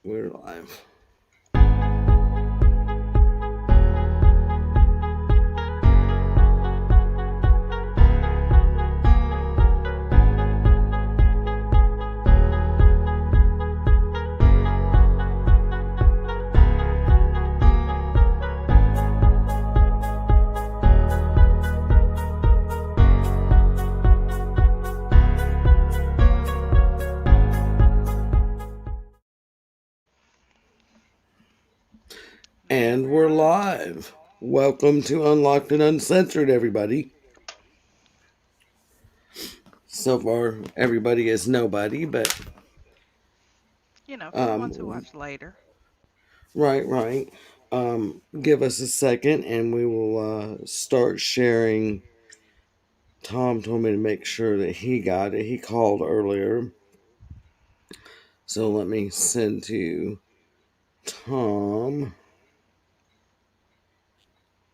We're live. And we're live. Welcome to Unlocked and Uncensored, everybody. So far, everybody is nobody, but For the ones who watch later. right. Give us a second, and we will start sharing. Tom told me to make sure that he got it. He called earlier, so let me send to Tom,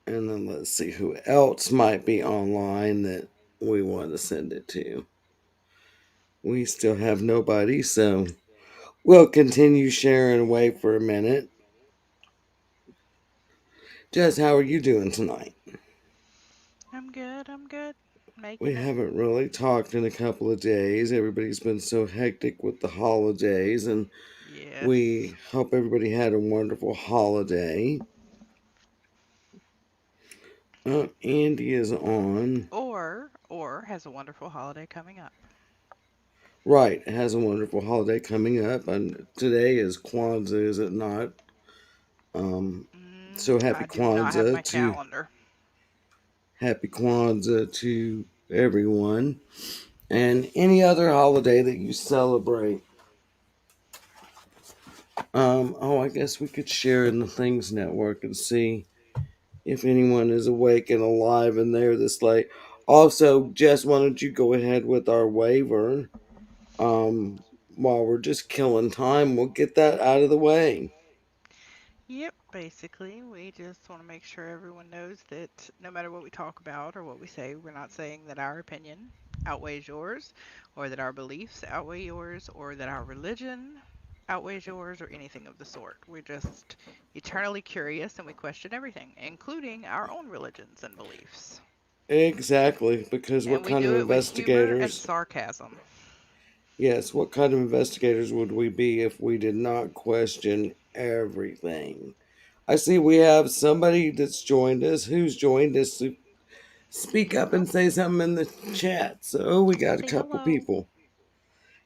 and then let's see who else might be online that we want to send it to. We still have nobody, so we'll continue sharing away for a minute. Jess, how are you doing tonight? I'm good. I'm good. We Making it. haven't really talked in a couple of days. Everybody's been so hectic with the holidays, and Yes. we hope everybody had a wonderful holiday. Andy is on. Or has a wonderful holiday coming up. Right, has a wonderful holiday coming up, and today is Kwanzaa, is it not? Um, so I do not have my calendar. Happy Kwanzaa to everyone, and any other holiday that you celebrate. I guess we could share in the Things Network and see if anyone is awake and alive in there this late. Also, Jess, why don't you go ahead with our waiver? While we're just killing time, we'll get that out of the way. Yep, basically, we just want to make sure everyone knows that no matter what we talk about or what we say, we're not saying that our opinion outweighs yours, or that our beliefs outweigh yours, or that our religion outweighs yours, or anything of the sort. We're just eternally curious and we question everything, including our own religions and beliefs. Exactly, because And what we kind of do it with humor and investigators? sarcasm. Yes, what kind of investigators would we be if we did not question everything? I see we have somebody that's joined us. Who's joined us? To speak up Oh, and say something in the chat. So we got a say couple hello. people.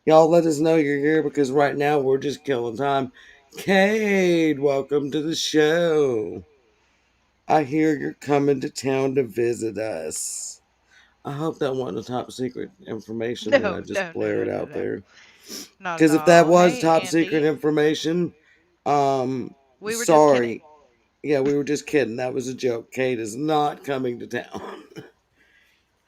Y'all let us know you're here because right now we're just killing time. Cade, welcome to the show. I hear you're coming to town to visit us. I hope that wasn't a top secret information that I No, just no, no, no, blared no, out no. there. Not at Because if that all. was Hey, top secret Andy. information, We were just sorry. kidding. Yeah, we were just kidding. That was a joke. Kate is not coming to town.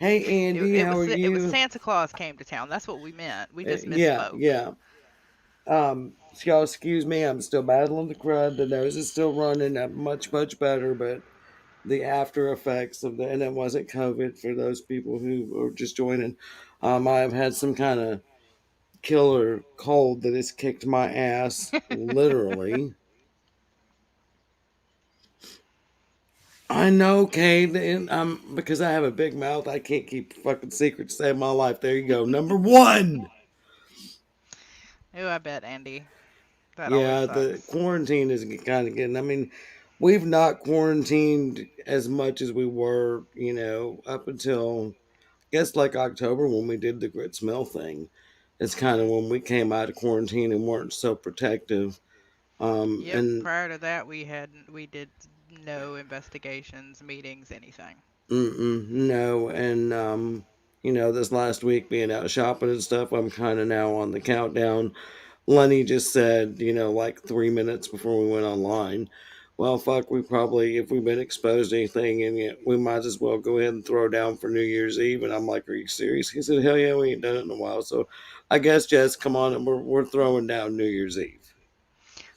Hey, It, Andy, it how was are it was you? Santa Claus came to town. That's what we meant. We just Yeah, misspoke. yeah. Y'all excuse me. I'm still battling the crud. The nose is still running. I'm much better, but the after effects of the, and it wasn't COVID for those people who are just joining. I've had some kind of killer cold that has kicked my ass, literally. I know, Kate, and because I have a big mouth, I can't keep fucking secrets to save my life. There you go. Number one. Oh, I bet, Andy. That always Yeah, the sucks. quarantine is kind of getting. I mean, we've not quarantined as much as we were, up until I guess like October when we did the grit smell thing. It's kind of when we came out of quarantine and weren't so protective. Yep. And Prior to that, we did no investigations, meetings, anything. no, and this last week being out shopping and stuff, I'm kind of now on the countdown. Lenny just said, like 3 minutes before we went online, well, fuck, we probably, if we've been exposed to anything, and yet we might as well go ahead and throw down for New Year's Eve. And I'm like, are you serious? He said, hell yeah, we ain't done it in a while. So I guess, Jess, come on, and we're throwing down New Year's Eve.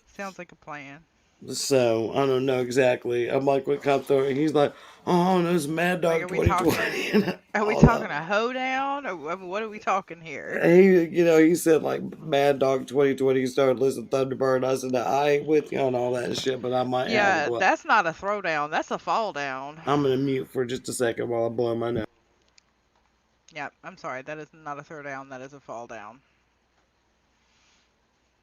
Sounds like a plan. So I don't know exactly. I'm like, what come through? And he's like, oh, no, it's Mad Like, Dog 2020 and are we all talking that. a hoedown? Or, I mean, what are we talking here? He said like Mad Dog 2020. He started listening to Thunderbird. I said, I ain't with you on all that shit, but I might have a Yeah, glass. that's not a throwdown. That's a fall down. I'm gonna mute for just a second while I blow my nose. Yeah, I'm sorry. That is not a throwdown. That is a fall down.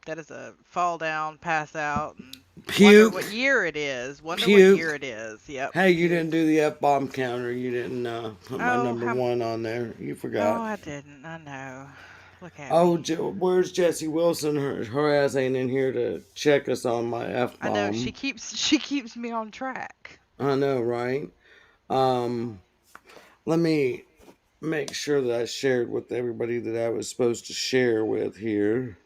That is a fall down, pass out, and wonder what Puke, year it is. Wonder what year puke. it is. Yep, Hey, you didn't puke. do the F bomb counter. You didn't put my Oh, number one on there. You oh, forgot. I didn't. I know. Look at Oh, me. Where's Jessie Wilson? Her ass ain't in here to check us on my F I know she bomb. keeps she keeps me on track. I know, right? Um, Let me make sure that I shared with everybody that I was supposed to share with here.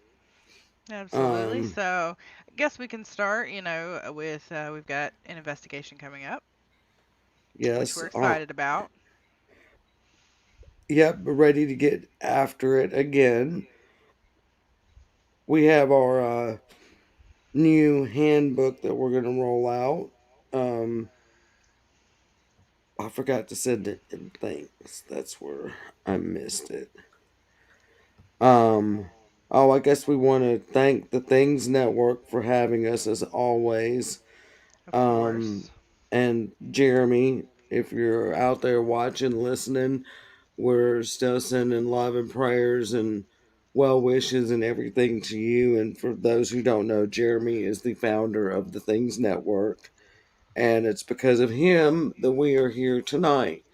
Absolutely. Um, So, I guess we can start. With we've got an investigation coming up, which yes. we're excited about. Yep. Ready to get after it again. We have our new handbook that we're going to roll out. Um, I forgot to send it in things. That's where I missed it. Um, oh, I guess we want to thank the Things Network for having us as always. Of Um, course. and Jeremy, if you're out there watching, listening, we're still sending love and prayers and well wishes and everything to you. And for those who don't know, Jeremy is the founder of the Things Network. And it's because of him that we are here tonight.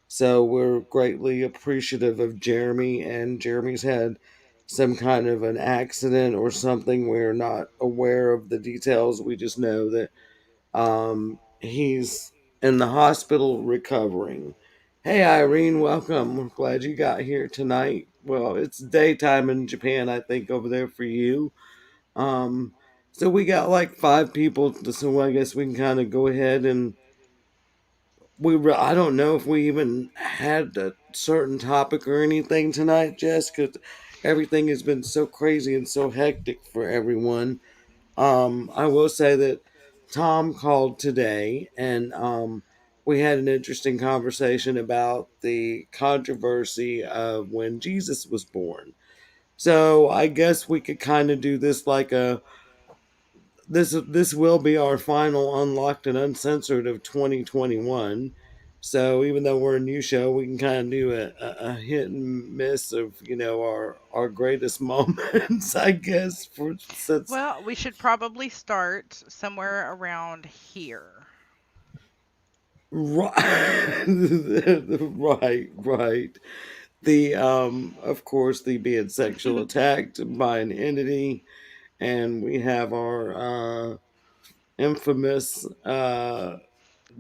So we're greatly appreciative of Jeremy. And Jeremy's had some kind of an accident or something. We're not aware of the details. We just know that he's in the hospital recovering. Hey, Irene, welcome. We're glad you got here tonight. Well, it's daytime in Japan, I think, over there for you. Um, so we got like five people, so I guess we can kind of go ahead and I don't know if we even had a certain topic or anything tonight, Jess, because everything has been so crazy and so hectic for everyone. I will say that Tom called today and we had an interesting conversation about the controversy of when Jesus was born. So I guess we could kind of do this like a this will be our final unlocked and uncensored of 2021. So even though we're a new show, we can kind of do a hit and miss of our greatest moments, I guess. For since Well, we should probably start somewhere around here. right, right. The of course, the being sexual attacked by an entity, and we have our infamous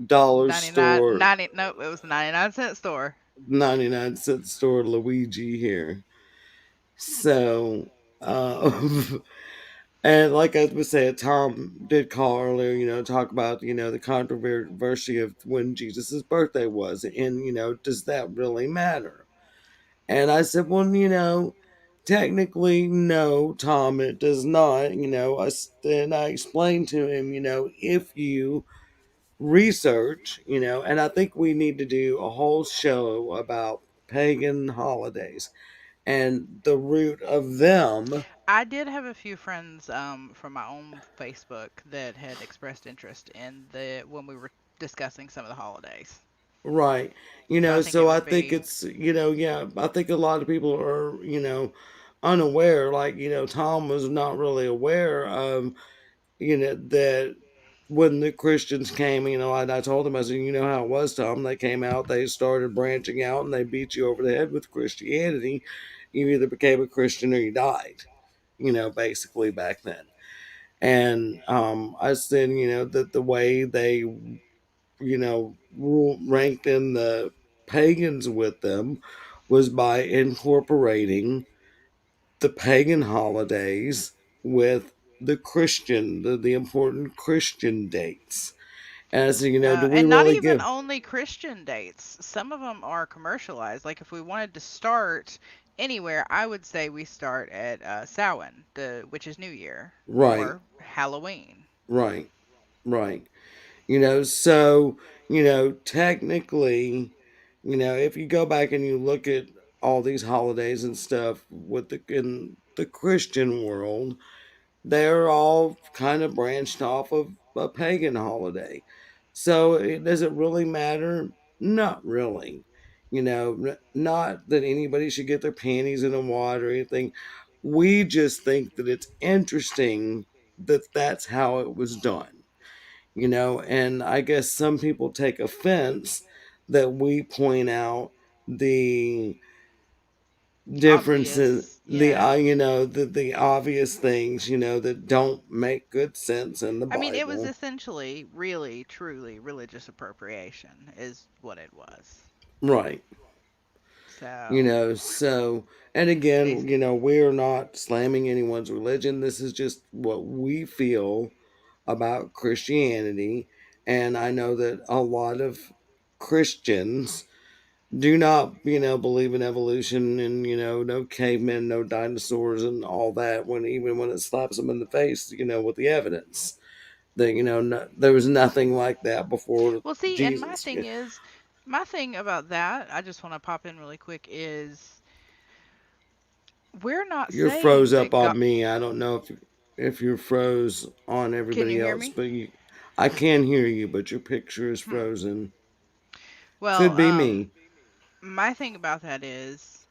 dollar 99, store 90, no, it was the 99-cent store. 99-cent store Luigi here. So, and like I was saying, Tom did call earlier, talk about, the controversy of when Jesus' birthday was. And, does that really matter? And I said, well, technically, no, Tom, it does not. And I explained to him, if you research, and I think we need to do a whole show about pagan holidays and the root of them. I did have a few friends from my own Facebook that had expressed interest in the when we were discussing some of the holidays. Right. So I think it So I would think be it's, yeah, I think a lot of people are, unaware. Like, Tom was not really aware of, that when the Christians came, I told him, I said, you know how it was, Tom. They came out, they started branching out, and they beat you over the head with Christianity. You either became a Christian or you died, basically back then. And I said, that the way they, ranked in the pagans with them was by incorporating the pagan holidays with the important Christian dates. As do we and not really even give only Christian dates. Some of them are commercialized. Like if we wanted to start anywhere, I would say we start at Samhain, which is New Year, right, or Halloween. right? right. So, technically, if you go back and you look at all these holidays and stuff with in the Christian world, they're all kind of branched off of a pagan holiday. So does it really matter? Not really. Not that anybody should get their panties in a wad or anything. We just think that it's interesting that that's how it was done. And I guess some people take offense that we point out the differences, Obvious, yeah. the obvious things, that don't make good sense in the I mean, it was Bible. essentially, really, truly religious appropriation, is what it was. Right. So, So, and again, basically. we're not slamming anyone's religion. This is just what we feel about Christianity. And I know that a lot of Christians do not, believe in evolution and, no cavemen, no dinosaurs and all that, when even when it slaps them in the face, with the evidence that, no, there was nothing like that before Well, see, and Jesus. my thing about that, I just want to pop in really quick, is we're not You're froze saying up that God. on me. I don't know if you're froze on Can you everybody hear else, me? but I can hear you, but your picture is Hmm. frozen. Well, Could be me. my thing about that is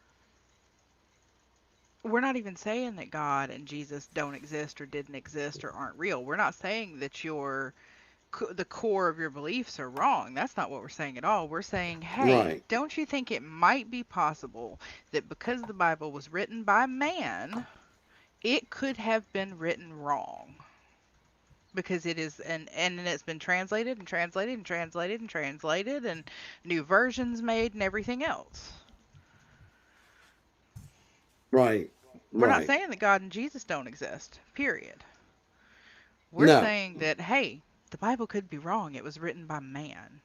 we're not even saying that God and Jesus don't exist or didn't exist or aren't real. We're not saying that the core of your beliefs are wrong. That's not what we're saying at all. We're saying, hey, Right. don't you think it might be possible that because the Bible was written by man, it could have been written wrong? Because it is, and it's been translated and translated and translated and translated and new versions made and everything else. Right. We're not Right. saying that God and Jesus don't exist, period. We're No. saying that, hey, the Bible could be wrong. It was written by man.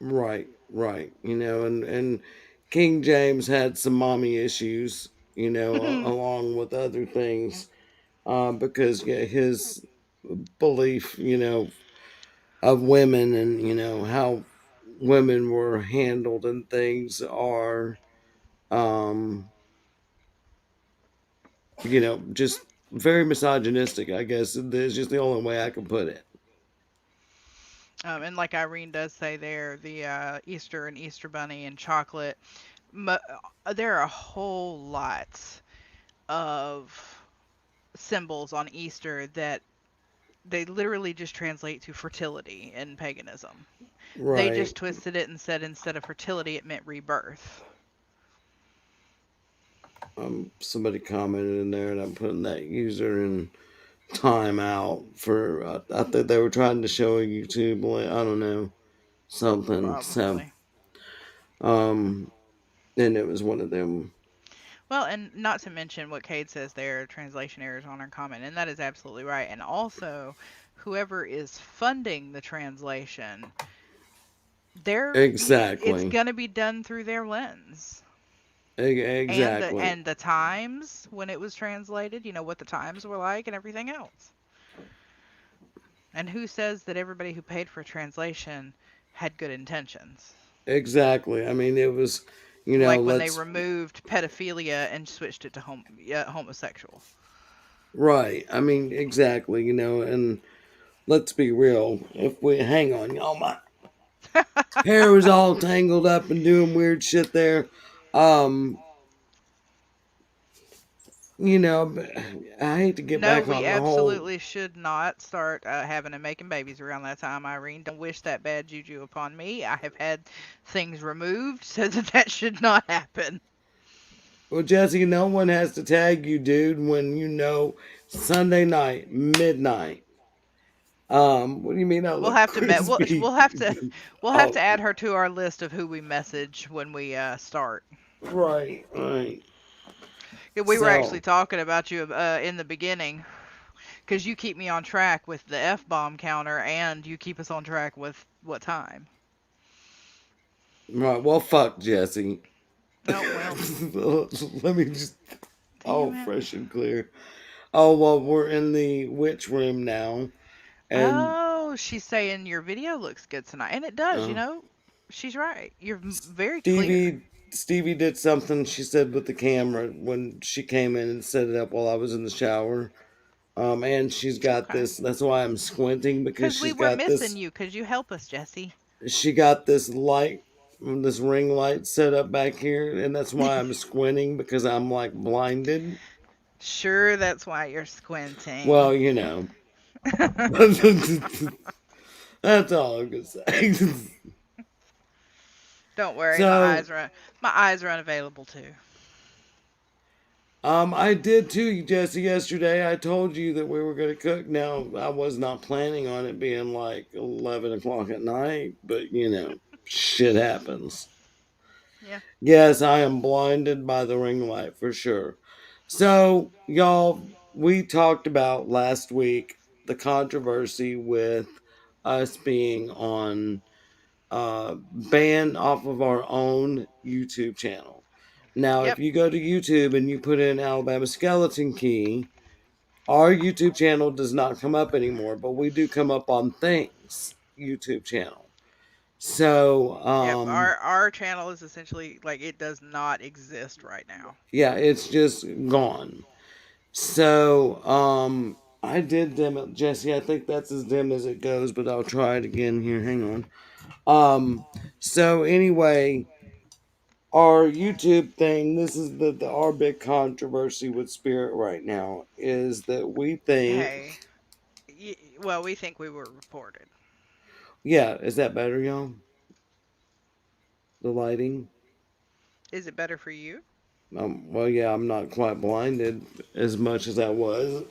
Right. Right. And King James had some mommy issues, along with other things, because yeah, his belief, of women and how women were handled and things are, um just very misogynistic, I guess. It's just the only way I can put it. And like Irene does say there, the Easter and Easter Bunny and chocolate, mu- there are a whole lot of symbols on Easter that they literally just translate to fertility in paganism. They Right. just twisted it and said instead of fertility, it meant rebirth. Somebody commented in there, and I'm putting that user in timeout for. I think they were trying to show a YouTube link. I don't know, something. So, Probably. um, and it was one of them. Well, and not to mention what Cade says there, translation errors on our comment, and that is absolutely right. And also, whoever is funding the translation, it's Exactly. going to be done through their lens. And Exactly. the times when it was translated, what the times were like and everything else. And who says that everybody who paid for translation had good intentions? Exactly. I mean, it was, Like when they let's. removed pedophilia and switched it to homosexual. Right. I mean, exactly. And let's be real. If we hang on, y'all, my hair was all tangled up and doing weird shit there. Um, I hate to get No, back we on the whole. absolutely should not start having and making babies around that time, Irene. Don't wish that bad juju upon me. I have had things removed so that should not happen. Well, Jesse, no one has to tag you, dude, when Sunday night, midnight. What do you mean I We'll look have to met. crispy? We'll have Oh, to add her to our list of who we message when we start. right, right. Yeah, we were actually So, talking about you in the beginning because you keep me on track with the F bomb counter and you keep us on track with what time. right, well, fuck Jesse. Oh, well, Let me just, damn it. fresh and clear. Oh, well, we're in the witch room now. And Oh, Oh, she's saying your video looks good tonight. And it does, Uh, She's right. You're very clear. Stevie did something, she said, with the camera when she came in and set it up while I was in the shower. And she's got Okay. this. That's why I'm squinting, because Because we she's were got missing this. you because you help us, Jesse. She got this light, this ring light set up back here, and that's why I'm squinting, because I'm like blinded. Sure, that's why you're squinting. Well, that's all I'm gonna say. Don't worry, So, my eyes are unavailable too. I did too, Jesse. Yesterday, I told you that we were gonna cook. Now, I was not planning on it being like 11 o'clock at night, but shit happens. Yeah. Yes, I am blinded by the ring light for sure. So, y'all, we talked about last week the controversy with us being on banned off of our own YouTube channel. Now, if Yep. you go to YouTube and you put in Alabama Skeleton Key, our YouTube channel does not come up anymore, but we do come up on Things YouTube channel. So, Yep. Our channel is essentially like it does not exist right now. yeah, it's just gone. So, I did dim it, Jesse. I think that's as dim as it goes, but I'll try it again here. Hang on. So anyway, our YouTube thing, this is our big controversy with Spirit right now, is that we think, Hey, well, we think we were reported. yeah, is that better, y'all? The lighting? Is it better for you? Well, yeah, I'm not quite blinded as much as I was,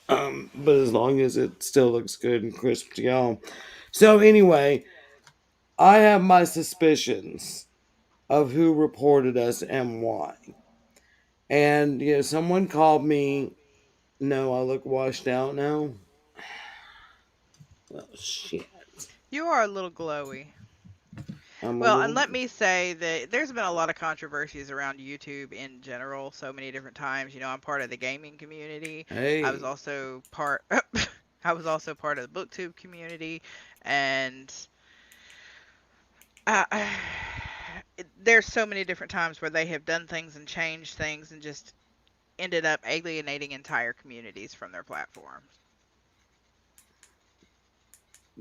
but as long as it still looks good and crisp to y'all. So anyway, I have my suspicions of who reported us and why. And someone called me. No, I look washed out now. Oh shit! You are a little glowy. I'm a Well, and little. let me say that there's been a lot of controversies around YouTube in general, so many different times. I'm part of the gaming community. I was Hey, also part I was also part of the booktube community, and uh, there's so many different times where they have done things and changed things and just ended up alienating entire communities from their platforms.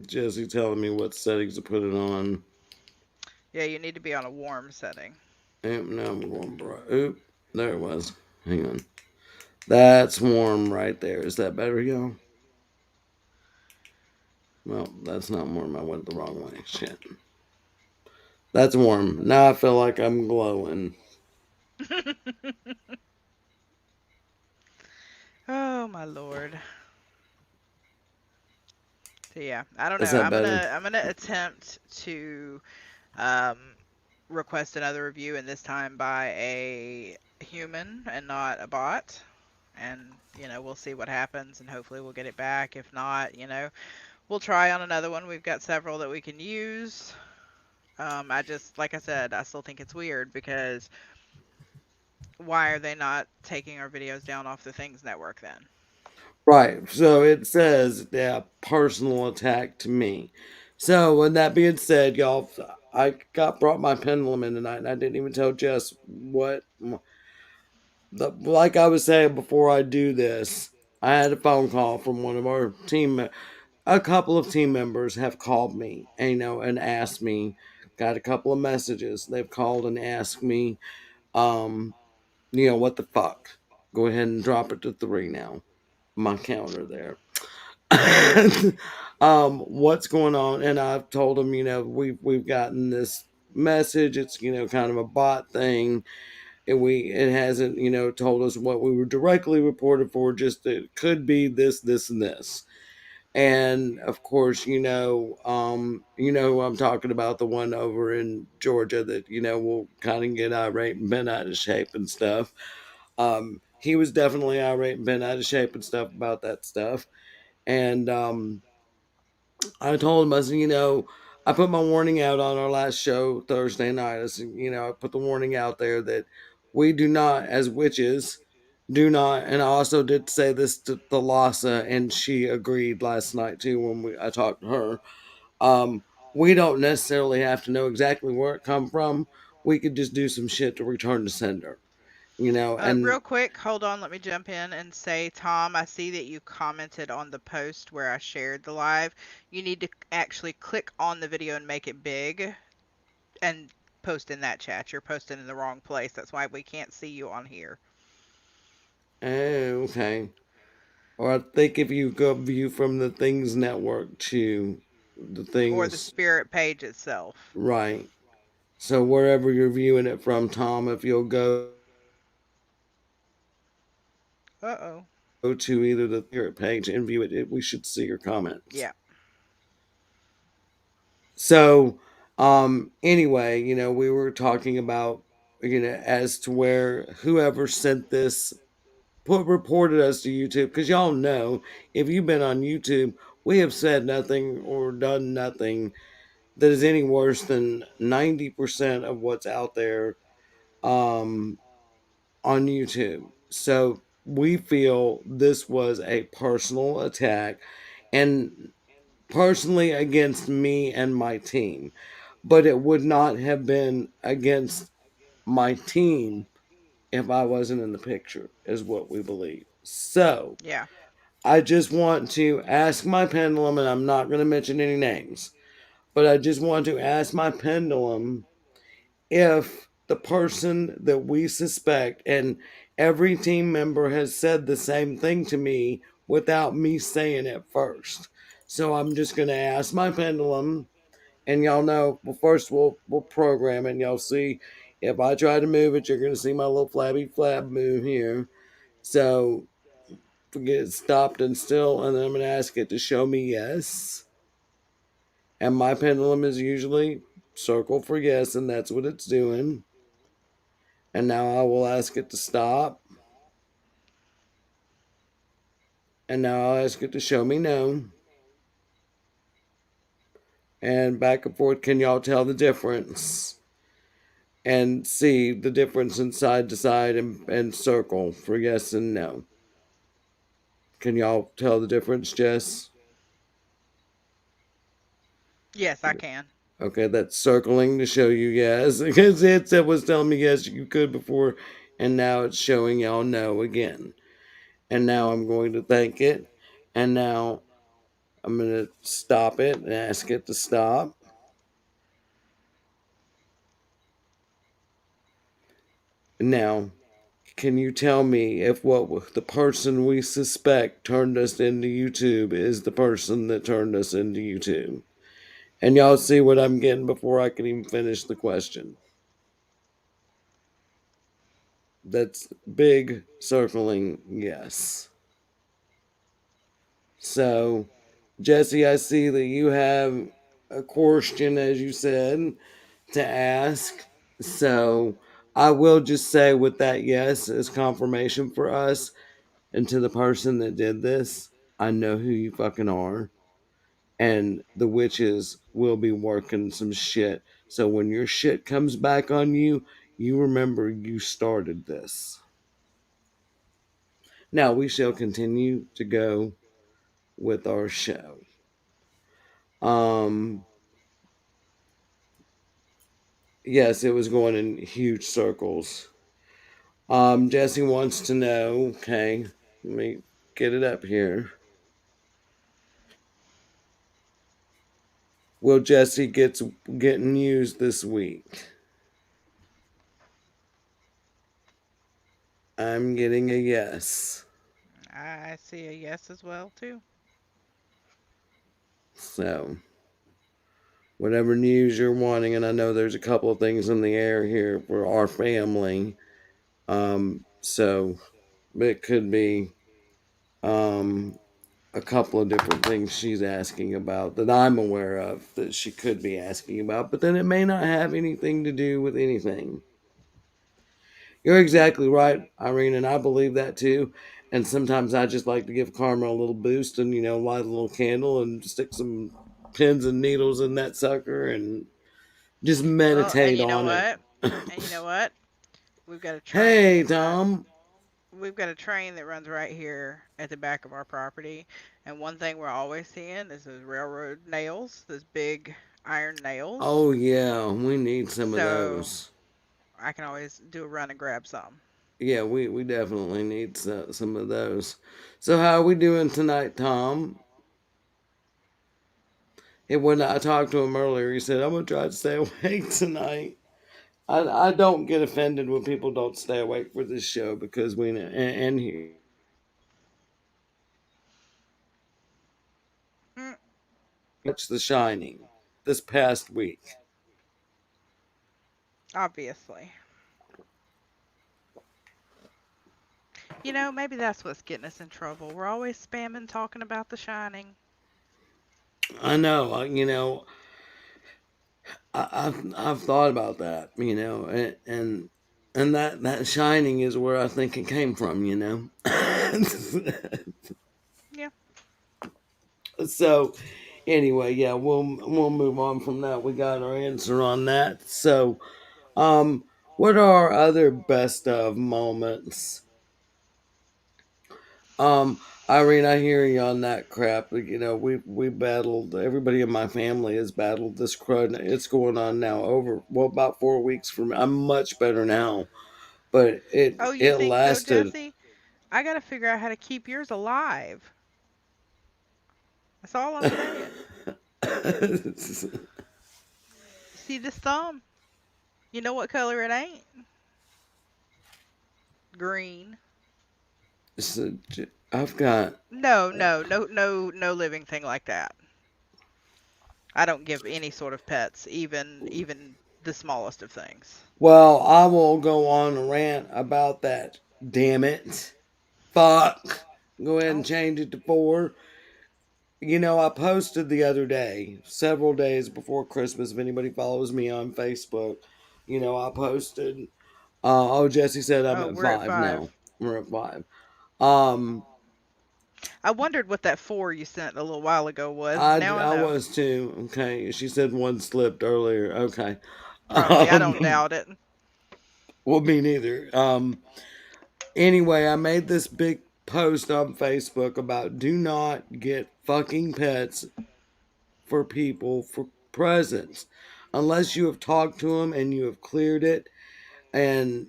Jesse telling me what settings to put it on. Yeah, you need to be on a warm setting. Now I'm going bright. Oop, there it was. Hang on. That's warm right there. Is that better, y'all? Well, that's not warm. I went the wrong way. Shit. That's warm. Now I feel like I'm glowing. Oh my lord. So yeah, I don't Is know. that better? I'm gonna attempt to um request another review, and this time by a human and not a bot. And we'll see what happens, and hopefully we'll get it back. If not, we'll try on another one. We've got several that we can use. I just, like I said, I still think it's weird because why are they not taking our videos down off the Things Network then? Right. So it says, yeah, personal attack to me. So with that being said, y'all, I got brought my pendulum in tonight, and I didn't even tell Jess what. Like I was saying before I do this, I had a phone call from one of our team. A couple of team members have called me, and asked me. Got a couple of messages. They've called and asked me, um, what the fuck? Go ahead and drop it to 3 now. My counter there. What's going on? And I've told them, we've gotten this message. It's kind of a bot thing, and it hasn't told us what we were directly reported for. Just that it could be this, this, and this. And of course, who I'm talking about, the one over in Georgia that will kind of get irate and bent out of shape and stuff. He was definitely irate and bent out of shape and stuff about that stuff. And I told him, I said, I put my warning out on our last show Thursday night. I said, I put the warning out there that we do not, as witches, Do not. And I also did say this to Thalassa, and she agreed last night too when I talked to her. Um, we don't necessarily have to know exactly where it come from. We could just do some shit to return to sender, and Real quick, hold on, let me jump in and say, Tom, I see that you commented on the post where I shared the live. You need to actually click on the video and make it big and post in that chat. You're posting in the wrong place. That's why we can't see you on here. oh, okay. Or I think if you go view from the Things Network to the Or the Things, spirit page itself. right. So wherever you're viewing it from, Tom, if you'll go to either the Things Network or Uh-oh. the Spirit page and view it, we should see your comments. Yeah. So, anyway, we were talking about, as to where whoever sent this reported us to YouTube, because y'all know if you've been on YouTube, we have said nothing or done nothing that is any worse than 90% of what's out there um, on YouTube. So we feel this was a personal attack and personally against me and my team, but it would not have been against my team if I wasn't in the picture, is what we believe. So, Yeah. I just want to ask my pendulum, and I'm not going to mention any names, but I just want to ask my pendulum if the person that we suspect, and every team member has said the same thing to me without me saying it first. So I'm just going to ask my pendulum, and y'all know. Well, first we'll program it, and y'all see if I try to move it, you're going to see my little flabby flab move here. So get it stopped and still, and then I'm going to ask it to show me yes. And my pendulum is usually circle for yes, and that's what it's doing. And now I will ask it to stop. And now I'll ask it to show me no. And back and forth. Can y'all tell the difference? And see the difference in side to side and circle for yes and no. Can y'all tell the difference, Jess? Yes, I can. Okay, that's circling to show you yes. Because it was telling me yes, you could before, and now it's showing y'all no again. And now I'm going to thank it. And now I'm going to stop it and ask it to stop. Now, can you tell me if what the person we suspect turned us into YouTube is the person that turned us into YouTube? And y'all see what I'm getting before I can even finish the question. That's big circling yes. So, Jesse, I see that you have a question, as you said, to ask. So, I will just say with that yes as confirmation for us and to the person that did this, I know who you fucking are. And the witches will be working some shit. So when your shit comes back on you, you remember you started this. Now we shall continue to go with our show. Um, yes, it was going in huge circles. Jesse wants to know. Okay, let me get it up here. Will Jesse getting used this week? I'm getting a yes. I see a yes as well, too. So whatever news you're wanting, and I know there's a couple of things in the air here for our family. So it could be um, a couple of different things she's asking about that I'm aware of that she could be asking about, but then it may not have anything to do with anything. You're exactly right, Irene, and I believe that too. And sometimes I just like to give karma a little boost and, light a little candle and stick some pins and needles in that sucker and just Well, and meditate you know on it. what? And you know what? We've got to train Hey, my Tom. we've got a train that runs right here at the back of our property, and one thing we're always seeing is those railroad nails, those big iron nails. Oh yeah, we need some of So those. I can always do a run and grab some. Yeah, we definitely need some of those. So how are we doing tonight, Tom? And when I talked to him earlier, he said, I'm gonna try to stay awake tonight. I don't get offended when people don't stay awake for this show because and he Mm, watched The Shining this past week. obviously. You know, maybe that's what's getting us in trouble. We're always spamming talking about The Shining. I know, I've thought about that, and that Shining is where I think it came from, Yeah. So anyway, yeah, we'll move on from that. We got our answer on that. So, what are our other best of moments? Um, Irene, I hear you on that crap. We battled. Everybody in my family has battled this crud. It's going on now over about 4 weeks for me. I'm much better now, but it Oh, you it think so, lasted. Jesse? I got to figure out how to keep yours alive. That's all I'm saying. See this thumb? You know what color it ain't? Green. So, I've got. No, no, no, no, no living thing like that. I don't give any sort of pets, even the smallest of things. Well, I will go on a rant about that. Damn it. Fuck. Go ahead and Oh, change it to 4. I posted the other day, several days before Christmas. If anybody follows me on Facebook, I posted. Jesse said I'm oh, at we're at 5 5. now. We're at 5. Um, I wondered what that 4 you sent a little while ago was. I, Now I I know. was too. Okay. She said one slipped earlier. Okay. Probably. I don't Um, doubt it. well, me neither. Anyway, I made this big post on Facebook about do not get fucking pets for people for presents unless you have talked to them and you have cleared it and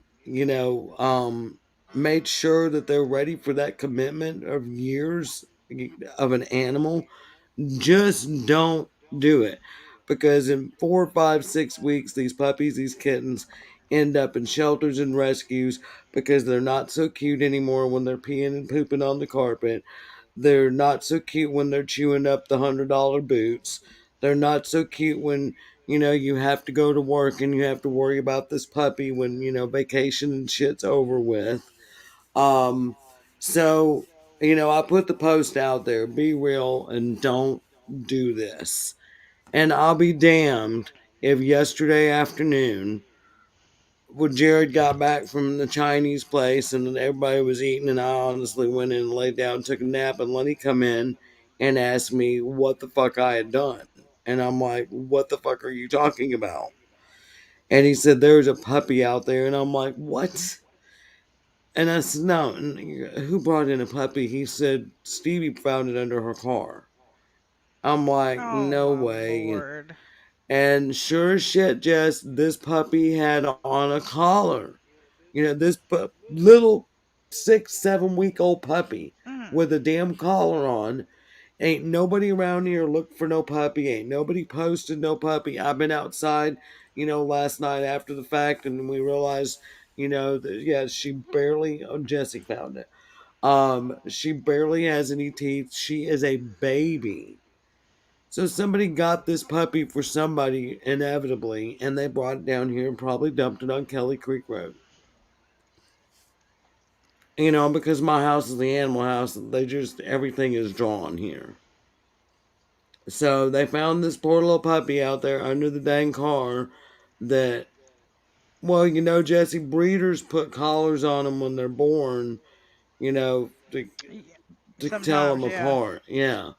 made sure that they're ready for that commitment of years of an animal. Just don't do it because in 4, 5, 6 weeks, these puppies, these kittens, end up in shelters and rescues because they're not so cute anymore when they're peeing and pooping on the carpet. They're not so cute when they're chewing up the $100 boots. They're not so cute when you have to go to work and you have to worry about this puppy when vacation and shit's over with. Um, so, I put the post out there, be real and don't do this. And I'll be damned if yesterday afternoon, when Jared got back from the Chinese place and everybody was eating, and I honestly went in and laid down, took a nap, and Lenny come in and asked me what the fuck I had done. And I'm like, what the fuck are you talking about? And he said, there's a puppy out there. And I'm like, what? And I said, no, who brought in a puppy? He said, Stevie found it under her car. I'm like, Oh no my way. lord. And sure as shit, Jess, this puppy had on a collar. This little 6, 7 week old puppy Mm. with a damn collar on. Ain't nobody around here looked for no puppy. Ain't nobody posted no puppy. I've been outside, last night after the fact, and we realized, that yeah, she barely. Oh, Jesse found it. She barely has any teeth. She is a baby. So somebody got this puppy for somebody inevitably, and they brought it down here and probably dumped it on Kelly Creek Road. Because my house is the animal house, they just everything is drawn here. So they found this poor little puppy out there under the dang car that, well, Jesse, breeders put collars on them when they're born, you know, to, Yeah. to tell them Sometimes, yeah. apart. Yeah.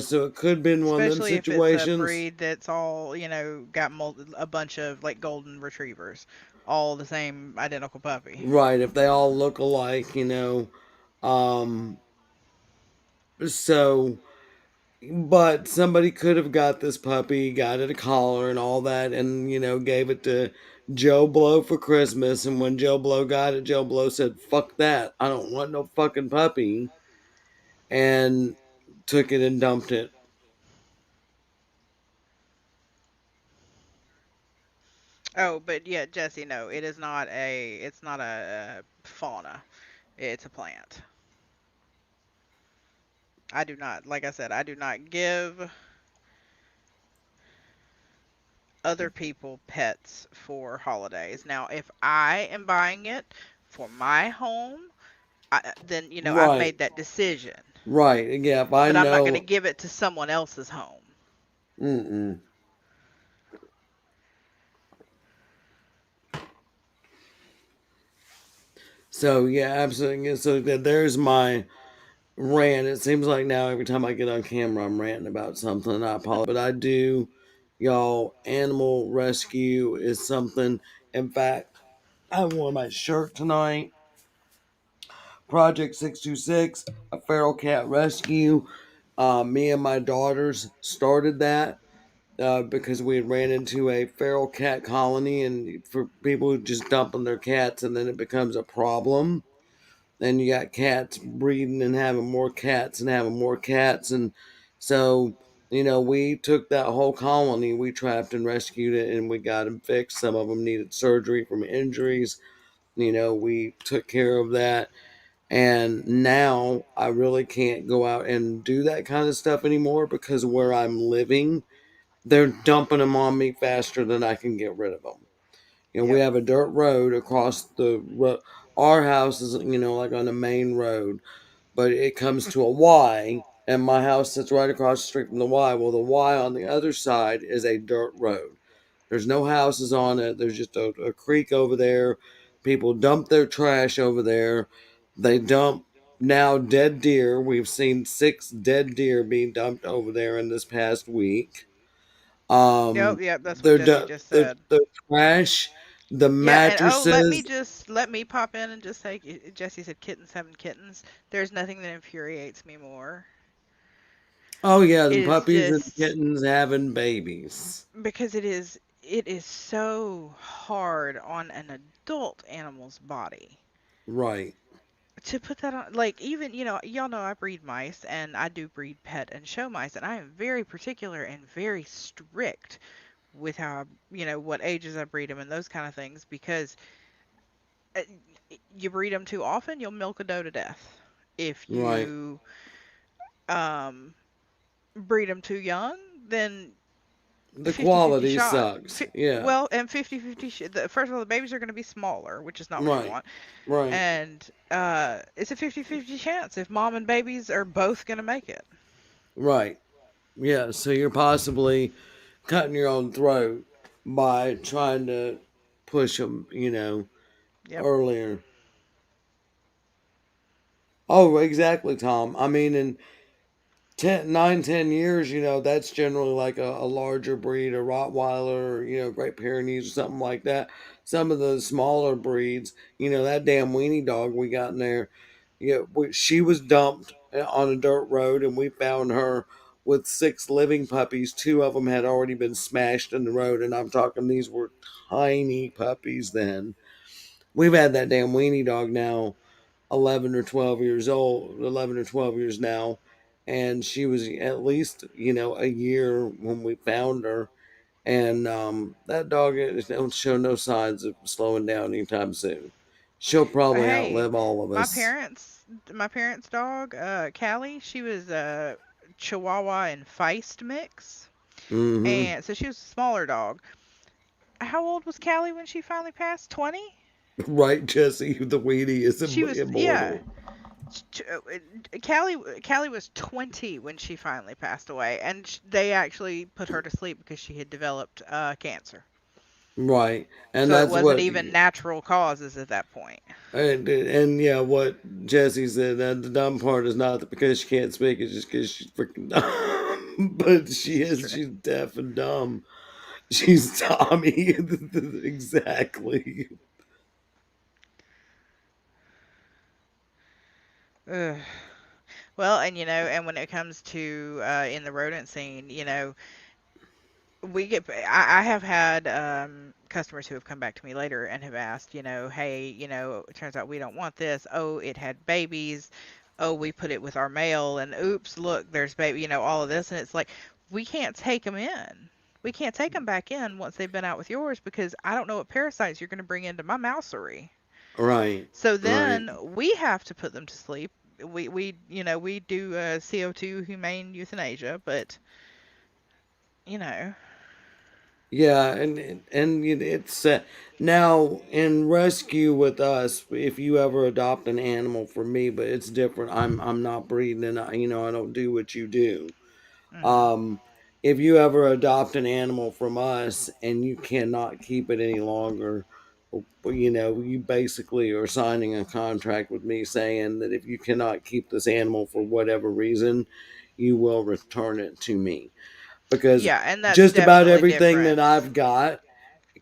So it could have been one of them Especially if it's a situations. breed that's all, got a bunch of like golden retrievers. all the same identical puppy. Right, if they all look alike, you know. Um, so, but somebody could have got this puppy, got it a collar and all that, and, you know, gave it to Joe Blow for Christmas. And when Joe Blow got it, Joe Blow said, fuck that. I don't want no fucking puppy. And took it and dumped it. Oh, but yeah, Jesse, no, it is not a. It's not a fauna. It's a plant. I do not, like I said, I do not give other people pets for holidays. Now, if I am buying it for my home, then I've Right, made that decision. right. Yeah, if I But I'm not going to know. give it to someone else's home. Mm-mm. So, yeah, absolutely. So, there's my rant. It seems like now every time I get on camera, I'm ranting about something. I apologize, but I do, y'all. Animal rescue is something. In fact, I wore my shirt tonight. Project 626, a feral cat rescue. Me and my daughters started that because we had ran into a feral cat colony, and for people just dumping their cats, and then it becomes a problem. Then you got cats breeding and having more cats and having more cats. And so, you know, we took that whole colony, we trapped and rescued it, and we got them fixed. Some of them needed surgery from injuries. You know, we took care of that. And now I really can't go out and do that kind of stuff anymore because where I'm living, they're dumping them on me faster than I can get rid of them. You know, we Yep. have a dirt road across the road. Our house is, you know, like on the main road, but it comes to a Y, and my house sits right across the street from the Y. Well, the Y on the other side is a dirt road. There's no houses on it. There's just a creek over there. People dump their trash over there. They dump now dead deer. We've seen 6 dead deer being dumped over there in this past week. Yep. Yep. That's what They're Jesse done. just said. The trash, the Yeah, and oh, mattresses. let me pop in and just say, Jesse said kittens having kittens. There's nothing that infuriates me more. Oh yeah, It the is puppies and just kittens having babies. because it is so hard on an adult animal's body Right, to put that on. Like, even y'all know I breed mice, and I do breed pet and show mice, and I am very particular and very strict with how what ages I breed them and those kind of things, because uh, you breed them too often, you'll milk a doe to death. If right. you um breed them too young, then The 50-50 quality shot. sucks. Yeah. Well, and 50-50 first of all, the babies are going to be smaller, which is not what you Right. want. Right. And it's a 50-50 chance if mom and babies are both going to make it. Right. Yeah. So you're possibly cutting your own throat by trying to push them, you know, Yep. earlier. Oh, exactly, Tom. I mean, and 10 that's generally like a larger breed, a Rottweiler, or, Great Pyrenees or something like that. Some of the smaller breeds, that damn weenie dog we got in there, she was dumped on a dirt road, and we found her with 6 living puppies. 2 of them had already been smashed in the road, and I'm talking these were tiny puppies then. We've had that damn weenie dog now 11 or 12 years old, 11 or 12 years now. And she was at least, a year when we found her. And that dog don't show no signs of slowing down anytime soon. She'll probably Hey, outlive all of my us. parents, my parents' dog, Callie, she was a Chihuahua and Feist mix, Mm and so she was a smaller dog. How old was Callie when she finally passed? 20? hmm. Right, Jesse, the weenie is She was, yeah. immortal. Callie was 20 when she finally passed away, and they actually put her to sleep because she had developed cancer. Right. And So it that's wasn't what even natural causes at that point. and yeah, what Jesse said, that the dumb part is not that because she can't speak, it's just because she's freaking dumb. But she It's is, true. she's deaf and dumb. She's Tommy. Exactly. Ugh. Well, and and when it comes to in the rodent scene, I have had customers who have come back to me later and have asked, hey, it turns out we don't want this. Oh, it had babies. Oh, we put it with our male, and oops, look, there's baby. All of this, and it's like we can't take them in. We can't take them back in once they've been out with yours because I don't know what parasites you're going to bring into my mousery. Right. So Right. then we have to put them to sleep. We do CO2 humane euthanasia, but you know, Yeah, and it's now in rescue with us. If you ever adopt an animal for me, but it's different. I'm not breeding, and I don't do what you do. mhm. Um, if you ever adopt an animal from us and you cannot keep it any longer, you basically are signing a contract with me saying that if you cannot keep this animal for whatever reason, you will return it to me because Yeah, and that's just about definitely everything that different. I've got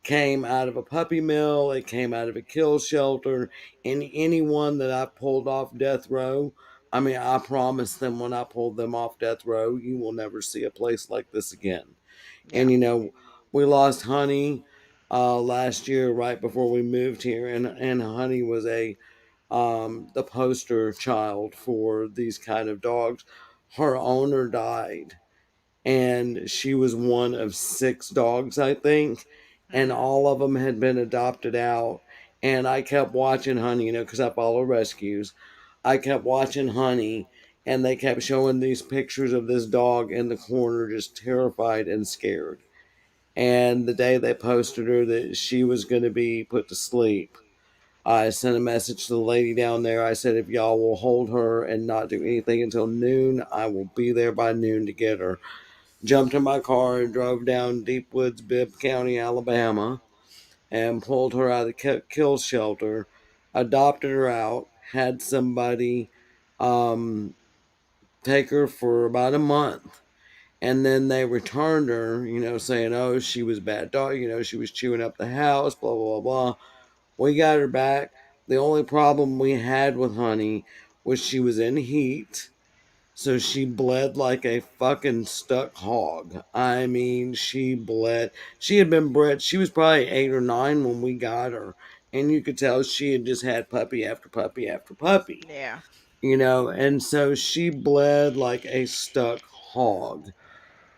came out of a puppy mill, it came out of a kill shelter, and anyone that I pulled off death row, I mean, I promised them when I pulled them off death row, you will never see a place like this again. Yeah. And we lost Honey last year right before we moved here, and Honey was a the poster child for these kind of dogs. Her owner died, and she was one of six dogs, I think, and Mhm. all of them had been adopted out. And I kept watching Honey, because I follow rescues. I kept watching Honey, and they kept showing these pictures of this dog in the corner, just terrified and scared. And the day they posted her that she was going to be put to sleep, I sent a message to the lady down there. I said, if y'all will hold her and not do anything until noon, I will be there by noon to get her. Jumped in my car and drove down Deep Woods, Bibb County, Alabama, and pulled her out of the kill shelter, adopted her out, had somebody um, take her for about a month. And then they returned her, saying, oh, she was a bad dog, she was chewing up the house, blah, blah, blah, blah. We got her back. The only problem we had with Honey was she was in heat, so she bled like a fucking stuck hog. I mean, she bled. She had been bred. She was probably 8 or 9 when we got her. And you could tell she had just had puppy after puppy after puppy, Yeah. And so she bled like a stuck hog.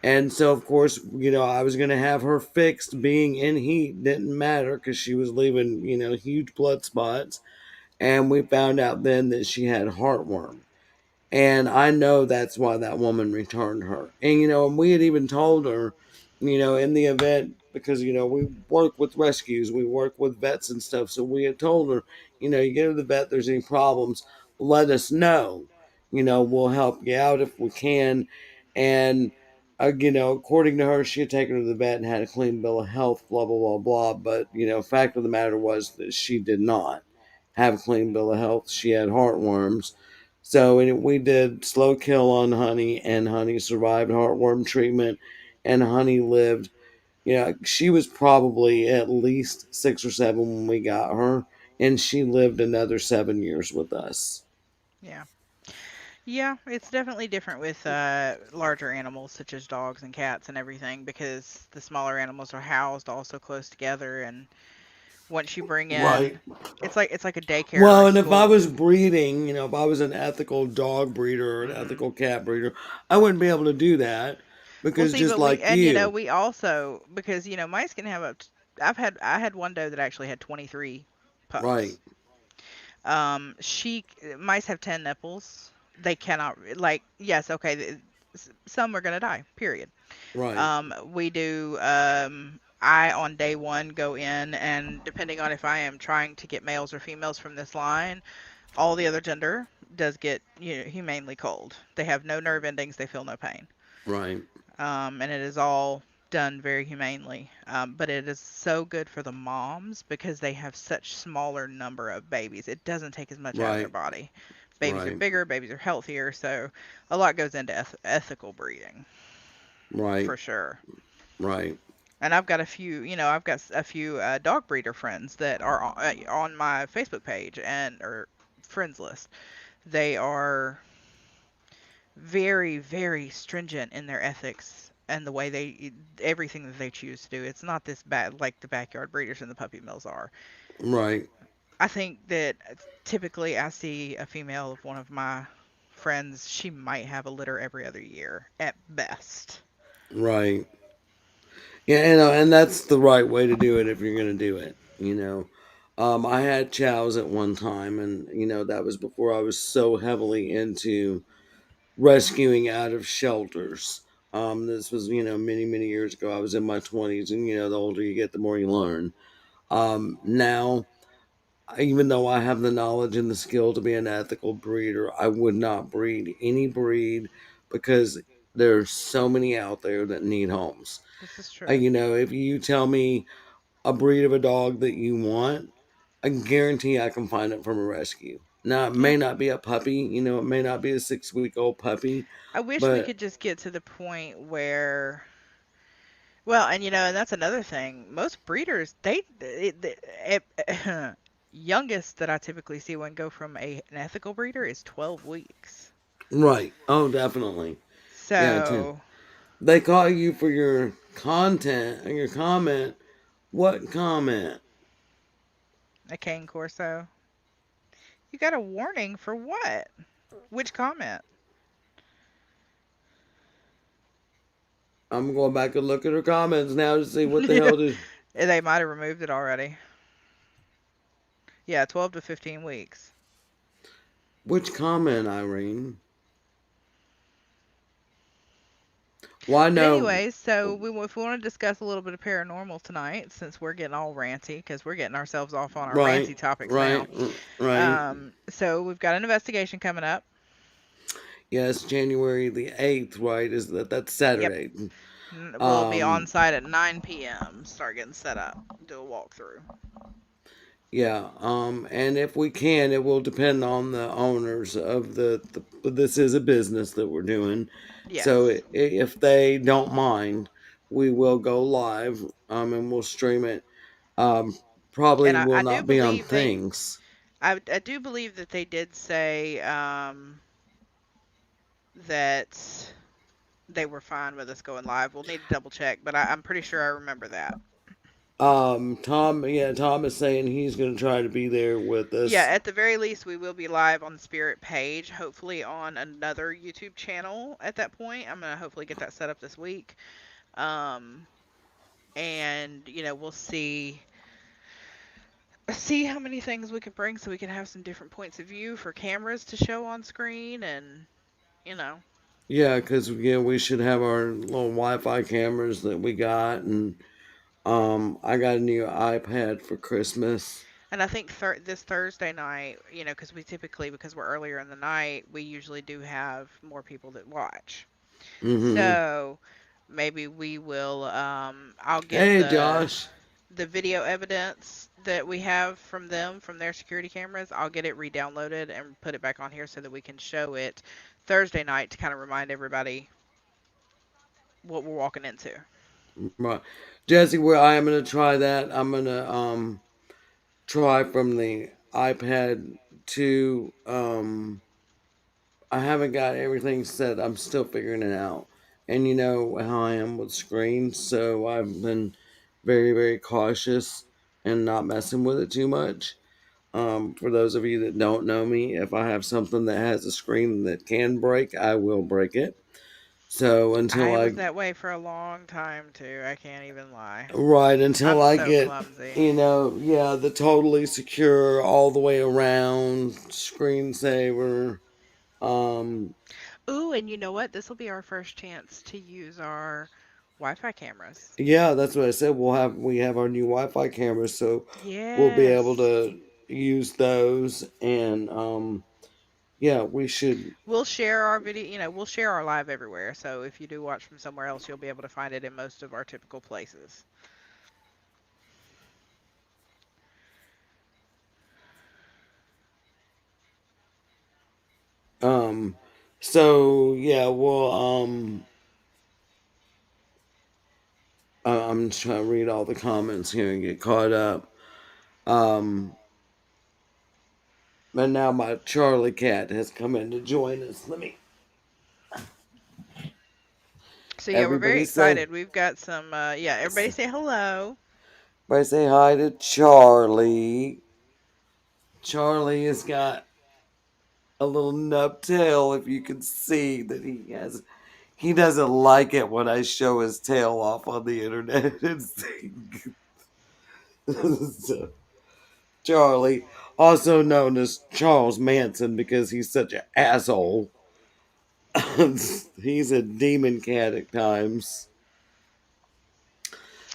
And so, of course, I was going to have her fixed. Being in heat didn't matter because she was leaving, huge blood spots. And we found out then that she had heartworm. And I know that's why that woman returned her. And, and we had even told her, in the event, because, we work with rescues, we work with vets and stuff. So we had told her, you get to the vet, there's any problems, let us know. We'll help you out if we can. And, according to her, she had taken her to the vet and had a clean bill of health, blah, blah, blah, blah. But, fact of the matter was that she did not have a clean bill of health. She had heartworms, so we did slow kill on Honey, and Honey survived heartworm treatment, and Honey lived. She was probably at least 6 or 7 when we got her, and she lived another 7 years with us. Yeah. Yeah, it's definitely different with larger animals such as dogs and cats and everything because the smaller animals are housed all so close together and once you bring Right. in it's like a daycare or Well, a and if I school. was breeding, if I was an ethical dog breeder or an Mhm. ethical cat breeder, I wouldn't be able to do that Well, because see, just but we like and you, we also because mice can have up to, I had one doe that actually had 23 right, pups. She mice have 10 nipples. They cannot like yes, okay, some are going to die, period. right, We do I on day 1 go in and depending on if I am trying to get males or females from this line, all the other gender does get humanely cold. They have no nerve endings, they feel no pain. right, And it is all done very humanely. But it is so good for the moms because they have such smaller number of babies. It doesn't take as much out of their right, body. Babies are right, bigger, babies are healthier, so a lot goes into ethical breeding right, for sure. right. And I've got a few, I've got a few dog breeder friends that are on my Facebook page and or friends list. They are very, very stringent in their ethics and the way they everything that they choose to do. It's not this bad like the backyard breeders and the puppy mills are. Right, I think that typically I see a female of one of my friends, she might have a litter every other year at best. right. Yeah, and that's the right way to do it if you're going to do it. I had chows at one time, and that was before I was so heavily into rescuing out of shelters. This was many many years ago. I was in my 20s, and the older you get, the more you learn. Now, even though I have the knowledge and the skill to be an ethical breeder, I would not breed any breed because there's so many out there that need homes. This is true. If you tell me a breed of a dog that you want, I guarantee I can find it from a rescue. Now, it Yeah. may not be a puppy, it may not be a 6 week old puppy, I wish we but could just get to the point where, well, and and that's another thing. Most breeders, youngest that I typically see one go from an ethical breeder is 12 weeks. right. Oh, definitely. Yeah, So, they call you for your content and your comment. What comment? a cane corso. You got a warning for what? Which comment? I'm going back and look at her comments now to see what the Yeah, hell did. they might have removed it already. Yeah, 12 to 15 weeks. Which comment, Irene? Well, I But know. anyways, so if we want to discuss a little bit of paranormal tonight, since we're getting all ranty, because we're getting ourselves off on our Right, ranty topics now. right, right. So we've got an investigation coming up. Yes, January the 8th, right? Is that's Yep, Saturday. we'll be on Um, site at 9 p.m. Start getting set up, do a walkthrough. yeah. And if we can, it will depend on the owners of the this is a business that we're doing. So Yes, if they don't mind, we will go live, and we'll stream it. Um, and Probably I will do not be on believe things. I do believe that they did say that they were fine with us going live. We'll need to double check, but I'm pretty sure I remember that. Tom is saying he's going to try to be there with Yeah, us. at the very least, we will be live on the Spirit page, hopefully on another YouTube channel at that point. I'm going to hopefully get that set up this week. Um, and, we'll see how many things we can bring so we can have some different points of view for cameras to show on screen and, you know. Yeah, because we should have our little Wi-Fi cameras that we got, and I got a new iPad for Christmas. And I think this Thursday night, because we typically, because we're earlier in the night, we usually do have more people that watch. Mm-hmm. So maybe we will. I'll get Hey, Josh. the video evidence that we have from them from their security cameras. I'll get it re-downloaded and put it back on here so that we can show it Thursday night to kind of remind everybody what we're walking into. Right, Jesse. Where I am going to try that. I'm going to try from the iPad to I haven't got everything set. I'm still figuring it out. And you know how I am with screens, so I've been very, very cautious and not messing with it too much. For those of you that don't know me, if I have something that has a screen that can break, I will break it. So I was that way for a long time too. I can't even lie. until I'm I so get, clumsy. yeah, the totally secure all the way around screensaver. Um, Ooh, and you know what? This will be our first chance to use our Wi-Fi cameras. Yeah, that's what I said. We have our new Wi-Fi cameras, so we'll be able Yes. to use those, and yeah, we should. We'll share our video, we'll share our live everywhere. So if you do watch from somewhere else, you'll be able to find it in most of our typical places. Um, so yeah, well, I'm just trying to read all the comments here and get caught up. Um, and now my Charlie cat has come in to join us. Let me. So yeah, we're very Everybody say, excited. We've got some. Yeah, everybody say hello. everybody say hi to Charlie. Charlie has got a little nub tail. If you can see that he has, he doesn't like it when I show his tail off on the internet. So, Charlie, also known as Charles Manson because he's such an asshole. He's a demon cat at times.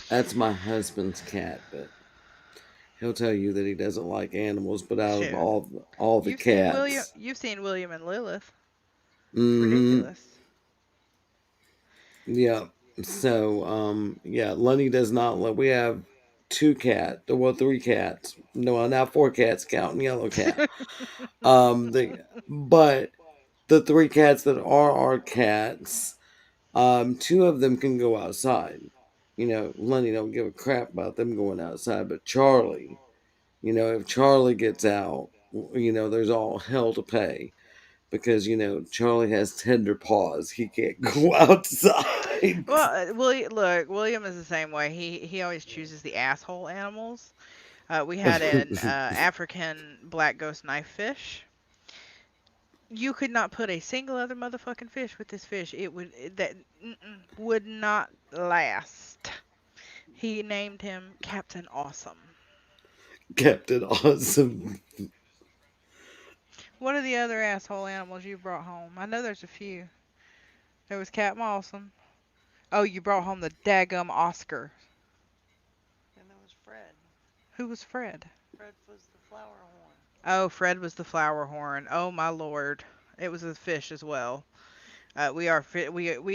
That's my husband's cat, but he'll tell you that he doesn't like animals. But out of Shoot, all the you've seen William. cats, You've seen William and Lilith. It's mm-hmm, ridiculous. yeah. So, yeah, Lenny does not let. We have two cat, well, three cats. No, well, now four cats counting yellow cat. But the three cats that are our cats, two of them can go outside. You know, Lenny don't give a crap about them going outside, but Charlie, you know, if Charlie gets out, you know, there's all hell to pay because you know Charlie has tender paws. He can't go outside. Well, look, William is the same way. He always chooses the asshole animals. We had an African black ghost knife fish. You could not put a single other motherfucking fish with this fish. That would not last. He named him Captain Awesome. Captain Awesome. What are the other asshole animals you brought home? I know there's a few. There was Captain Awesome. Oh, you brought home the daggum Oscar. And there was Fred. Who was Fred? Fred was the flower horn. Oh, Fred was the flower horn. Oh my lord. It was a fish as well. We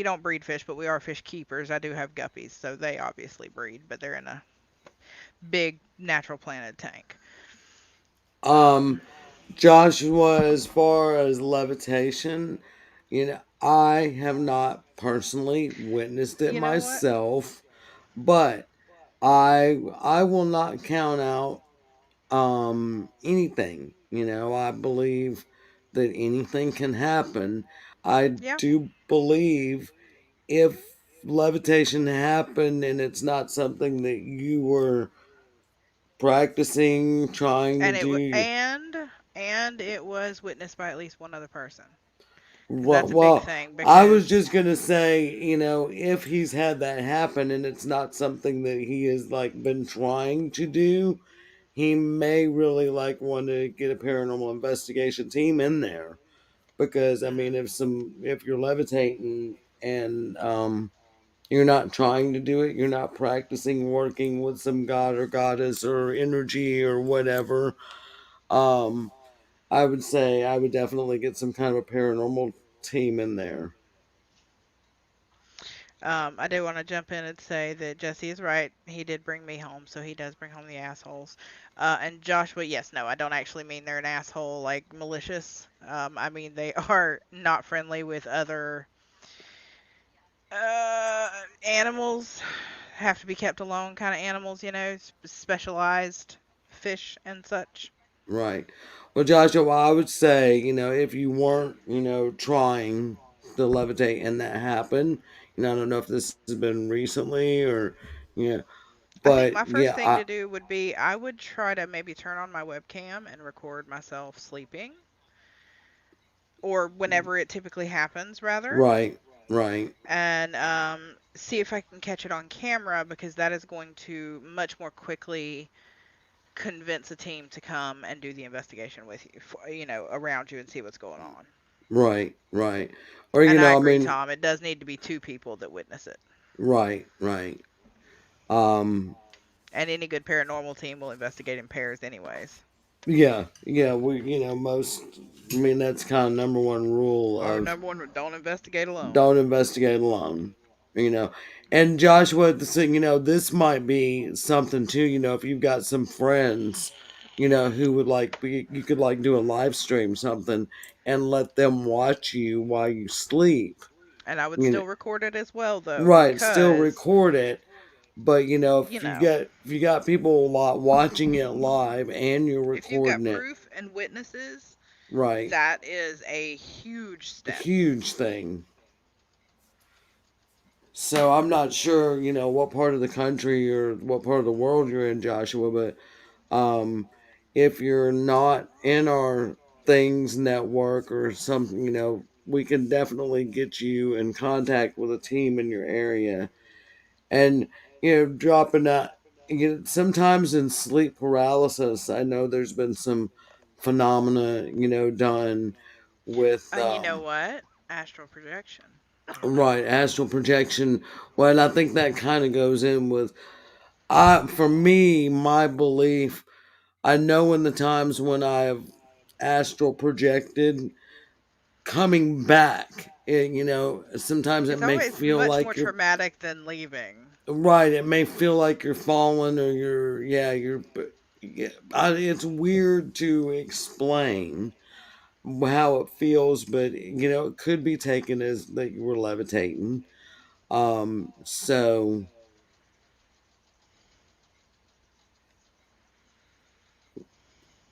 don't breed fish, but we are fish keepers. I do have guppies, so they obviously breed, but they're in a big natural planted tank. Um, um, Joshua, as far as levitation, you know, I have not personally witnessed it you know what? myself, but I will not count out anything. You know, I believe that anything can happen. I Yeah, do believe if levitation happened and it's not something that you were practicing trying to and do. it was witnessed by at least one other person, because well, that's a big well thing. I was Because just gonna say, you know, if he's had that happen and it's not something that he has like been trying to do, he may really like want to get a paranormal investigation team in there because I mean, mm, if you're levitating and you're not trying to do it, you're not practicing working with some god or goddess or energy or whatever. Um, I would say I would definitely get some kind of a paranormal team in there. I do want to jump in and say that Jesse is right. He did bring me home, so he does bring home the assholes. And Joshua, yes, no, I don't actually mean they're an asshole like malicious. I mean they are not friendly with other animals. Have to be kept alone kind of animals, specialized fish and such. Right. Well, Joshua, I would say, you know, if you weren't, you know, trying to levitate and that happened, you know, I don't know if this has been recently or, you know, I think but my first yeah, thing to do would be I would try to maybe turn on my webcam and record myself sleeping, or whenever it typically happens, rather, right, right, and see if I can catch it on camera, because that is going to much more quickly convince a team to come and do the investigation with you, around you and see what's going on. right, right. Or, you And I know, I agree, mean, Tom. It does need to be two people that witness it. right, right. Um, And any good paranormal team will investigate in pairs, anyways. yeah, yeah, you know, I mean, that's kind of number one rule Or of number one, don't investigate alone. don't investigate alone, you know. And Joshua, the thing, you know, this might be something too, you know, if you've got some friends, you know, who would like be, you could like do a live stream something and let them watch you while you sleep, And I would you know, still record it as well, though, right, still because record it. But You if you know, got if you got people a lot watching it live and you're if you've got recording it, proof and witnesses, right, that is a huge a step. huge thing. So I'm not sure, what part of the country or what part of the world you're in, Joshua, but um, if you're not in our things network or something, we can definitely get you in contact with a team in your area. And, dropping that, sometimes in sleep paralysis, I know there's been some phenomena, done with, And you know what? Astral projection. right, astral projection. Well, and I think that kind of goes in with, for me, my belief. I know in the times when I've astral projected, coming back, sometimes it It's may always feel much more like you're traumatic than leaving. right. It may feel like you're falling or but yeah, it's weird to explain how it feels, but it could be taken as that you were levitating. So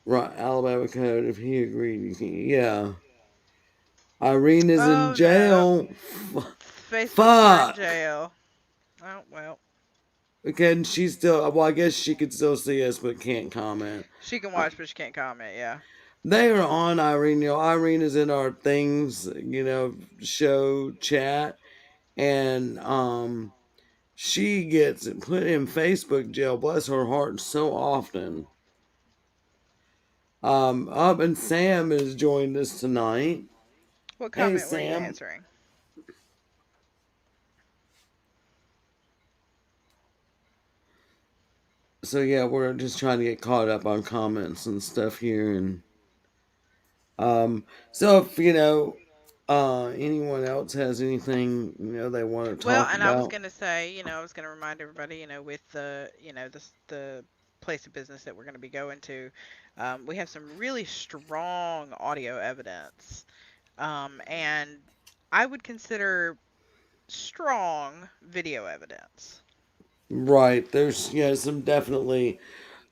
right, Alabama code. If he agreed, you can. Yeah, Irene is in Oh no, jail. Facebook's not in Fuck. jail. Oh well, Can she still? Well, I guess she could still see us, but can't comment. she can Uh, watch, but she can't comment. Yeah. they are on Irene. Irene is in our things, show chat, and she gets put in Facebook jail. Bless her heart, so often. Up and Sam has joined us tonight. What Hey, comment were you Sam. answering? So yeah, we're just trying to get caught up on comments and stuff here, and so if anyone else has anything they want to Well, talk and I was about, gonna say, I was gonna remind everybody, with the, the place of business that we're gonna be going to, we have some really strong audio evidence, and I would consider strong video evidence. right? There's some definitely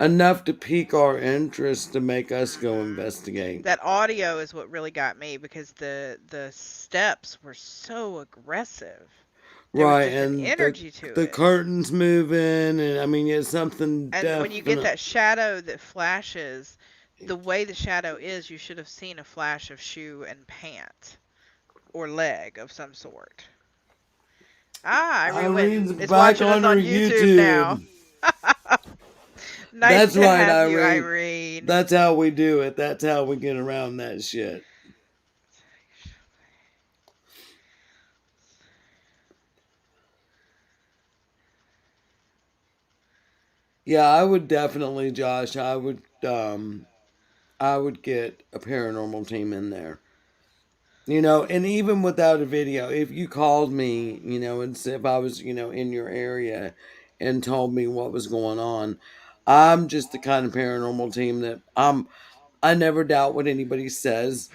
enough to pique our interest to make us go hmm investigate. That audio is what really got me because the steps were so aggressive. There was Right, just an and energy to the it. curtains moving, and I mean it's something And when you get definite. that shadow that flashes, the way the shadow is, you should have seen a flash of shoe and pant or leg of some sort. Ah, Irene's Irene is back watching us on her on YouTube now. YouTube. Nice That's to right, have you, Irene. Irene. That's how we do it. That's how we get around that shit. Yeah, I would definitely, Josh. I would get a paranormal team in there. And even without a video, if you called me, and if I was, in your area and told me what was going on, I'm just the kind of paranormal team that I never doubt what anybody says.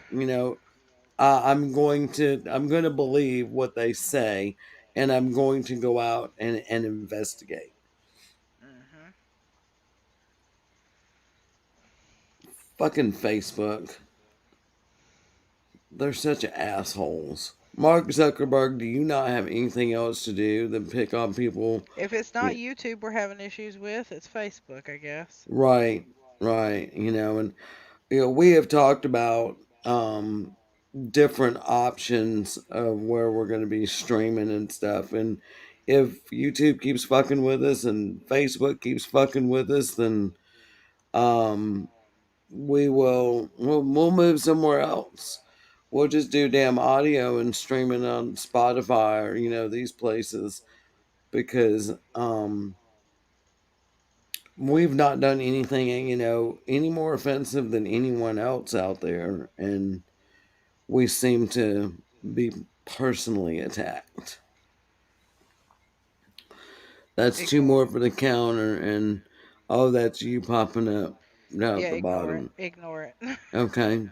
I'm going to believe what they say, and I'm going to go out and investigate. hmm Fucking Facebook. They're such assholes. Mark Zuckerberg, do you not have anything else to do than pick on people? If it's not Yeah, YouTube we're having issues with, it's Facebook, I guess. right, right. And we have talked about different options of where we're going to be streaming and stuff. And if YouTube keeps fucking with us and Facebook keeps fucking with us, then um, we'll move somewhere else. We'll just do damn audio and stream it on Spotify or these places because we've not done anything any more offensive than anyone else out there, and we seem to be personally attacked. That's two more Ignore. for the counter, and oh, that's you popping up down Yeah, at the ignore it. bottom. Ignore it. Okay.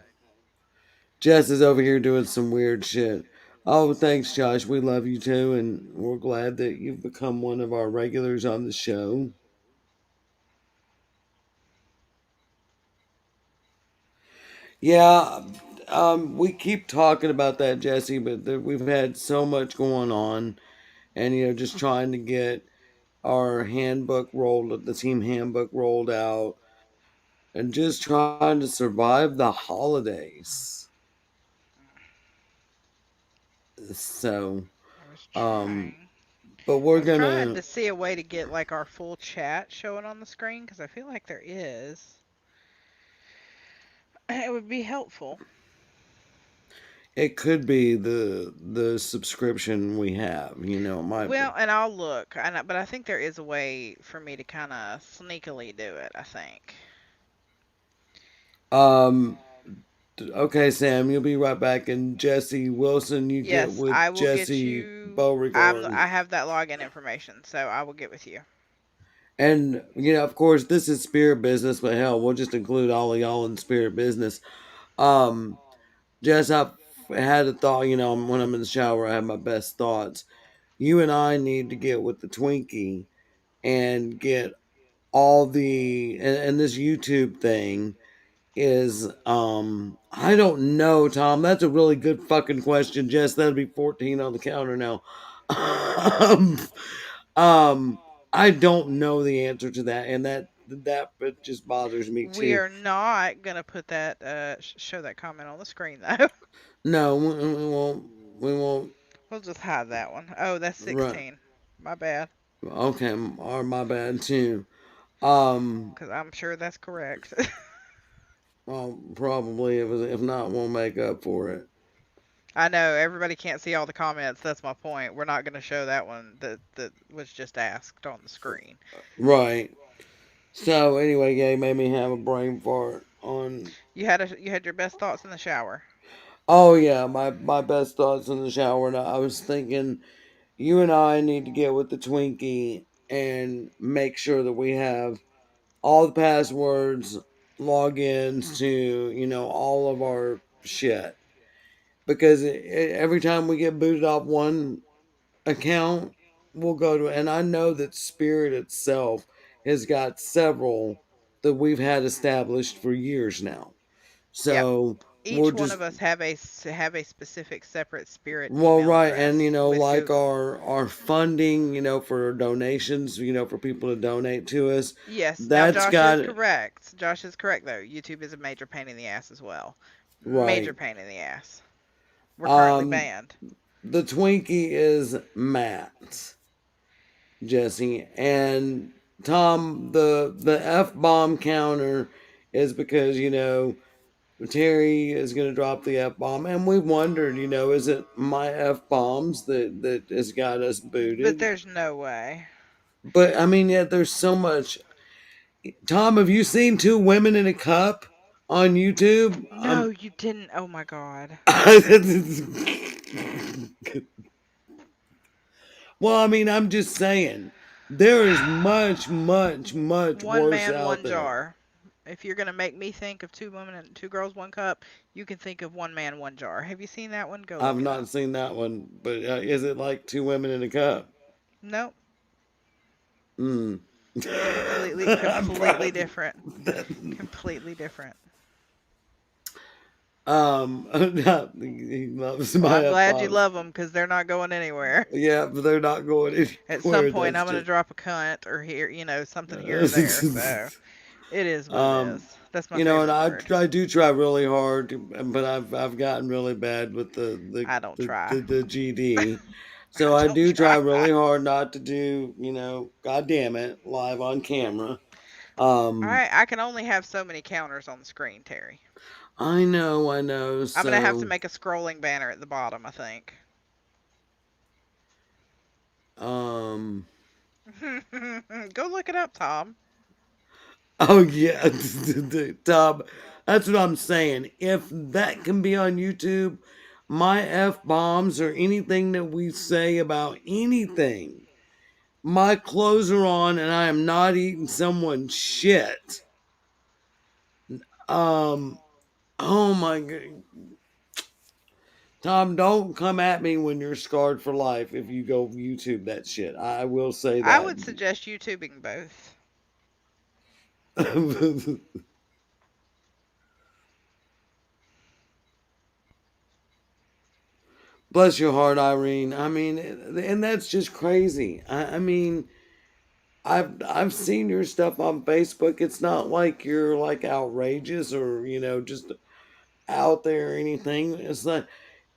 Jess is over here doing some weird shit. Oh, thanks, Josh. We love you too, and we're glad that you've become one of our regulars on the show. Yeah, we keep talking about that, Jesse, but we've had so much going on, and just trying to get our handbook rolled, the team handbook rolled out, and just trying to survive the holidays. So, I was um, trying. but I we're was trying gonna. to see a way to get like our full chat showing on the screen because I feel like there is. It would be helpful. It could be the subscription we have. It might Well, be. and I'll look, but I think there is a way for me to kind of sneakily do it. I think. Um. Okay, Sam, you'll be right back, and Jesse Wilson, you get Yes, with I will get Jesse you. Beauregard. I have that login information, so I will get with you. And of course, this is spirit business, but hell, we'll just include all of y'all in spirit business. Um, Jess, I've had a thought. When I'm in the shower, I have my best thoughts. You and I need to get with the Twinkie and get all and this YouTube thing is I don't know, Tom. That's a really good fucking question. Jess, that'd be 14 on the counter now. um, um I don't know the answer to that, and that it just bothers me We too. are not gonna put that show that comment on the screen though. No, we won't. We won't. We'll just hide that one. Oh, that's Right. 16. My bad. Okay, or my bad too. Um, Because I'm sure that's correct. well, probably if not, we'll make up for it. I know everybody can't see all the comments. That's my point. We're not going to show that one that was just asked on the screen. Right. So anyway, Gay made me have a brain fart on. You had your best thoughts in the shower. Oh yeah, my best thoughts in the shower. And I was thinking, you and I need to get with the Twinkie and make sure that we have all the passwords, logins to all of our shit. Because every time we get booted off one account, we'll go to, and I know that Spirit itself has got several that we've had established for years now. Yep. So we'll Each one just, of us have a specific separate spirit well, email right, and address with like Google. our funding, for donations, for people to donate to us, Yes. Now that's Josh is got correct. Josh is correct though. YouTube is a major pain in the ass as well. Major right. pain in the ass. We're currently Um, banned. the Twinkie is Matt, Jesse, and Tom. The f bomb counter is because Terry is going to drop the f bomb, and we wondered, is it my f bombs that has got us But booted? there's no way. But I mean, yeah, there's so much. Tom, have you seen two women in a cup on YouTube? No, you didn't. Oh my god. Well, I mean, I'm just saying, there is much, much, much One worse man, out one there. jar. If you're gonna make me think of two women and two girls, one cup, you can think of one man, one jar. Have you seen that one? Go I've look it not up. seen that one, but is it like two women in a cup? Nope. Hmm. I'm Completely proud. different. Completely different. um, he loves Well, my I'm F glad you bombs. love them because they're not going anywhere. Yeah, but they're not going At some anywhere. point, That's I'm gonna just. drop a cunt or here, something here or there. So it is what it um, is. That's my and favorite word. I do try really hard, but I've gotten really bad with I don't try. the GD. I So I don't do try try. really hard not to do, God damn it, live on camera. Um, I can only have so many counters on the screen, Terry. I know, I know. I'm gonna have to So, make a scrolling banner at the bottom, I think. um, Go look it up, Tom. oh yeah, Tom, that's what I'm saying. If that can be on YouTube, my f bombs or anything that we say about anything, my clothes are on and I am not eating someone's shit. Um, oh my god, Tom, don't come at me when you're scarred for life if you go YouTube that shit. I will say I that. would suggest YouTubing both. Bless your heart, Irene. I mean, and that's just crazy. I mean, I've seen your stuff on Facebook. It's not like you're like outrageous or just out there or anything. It's like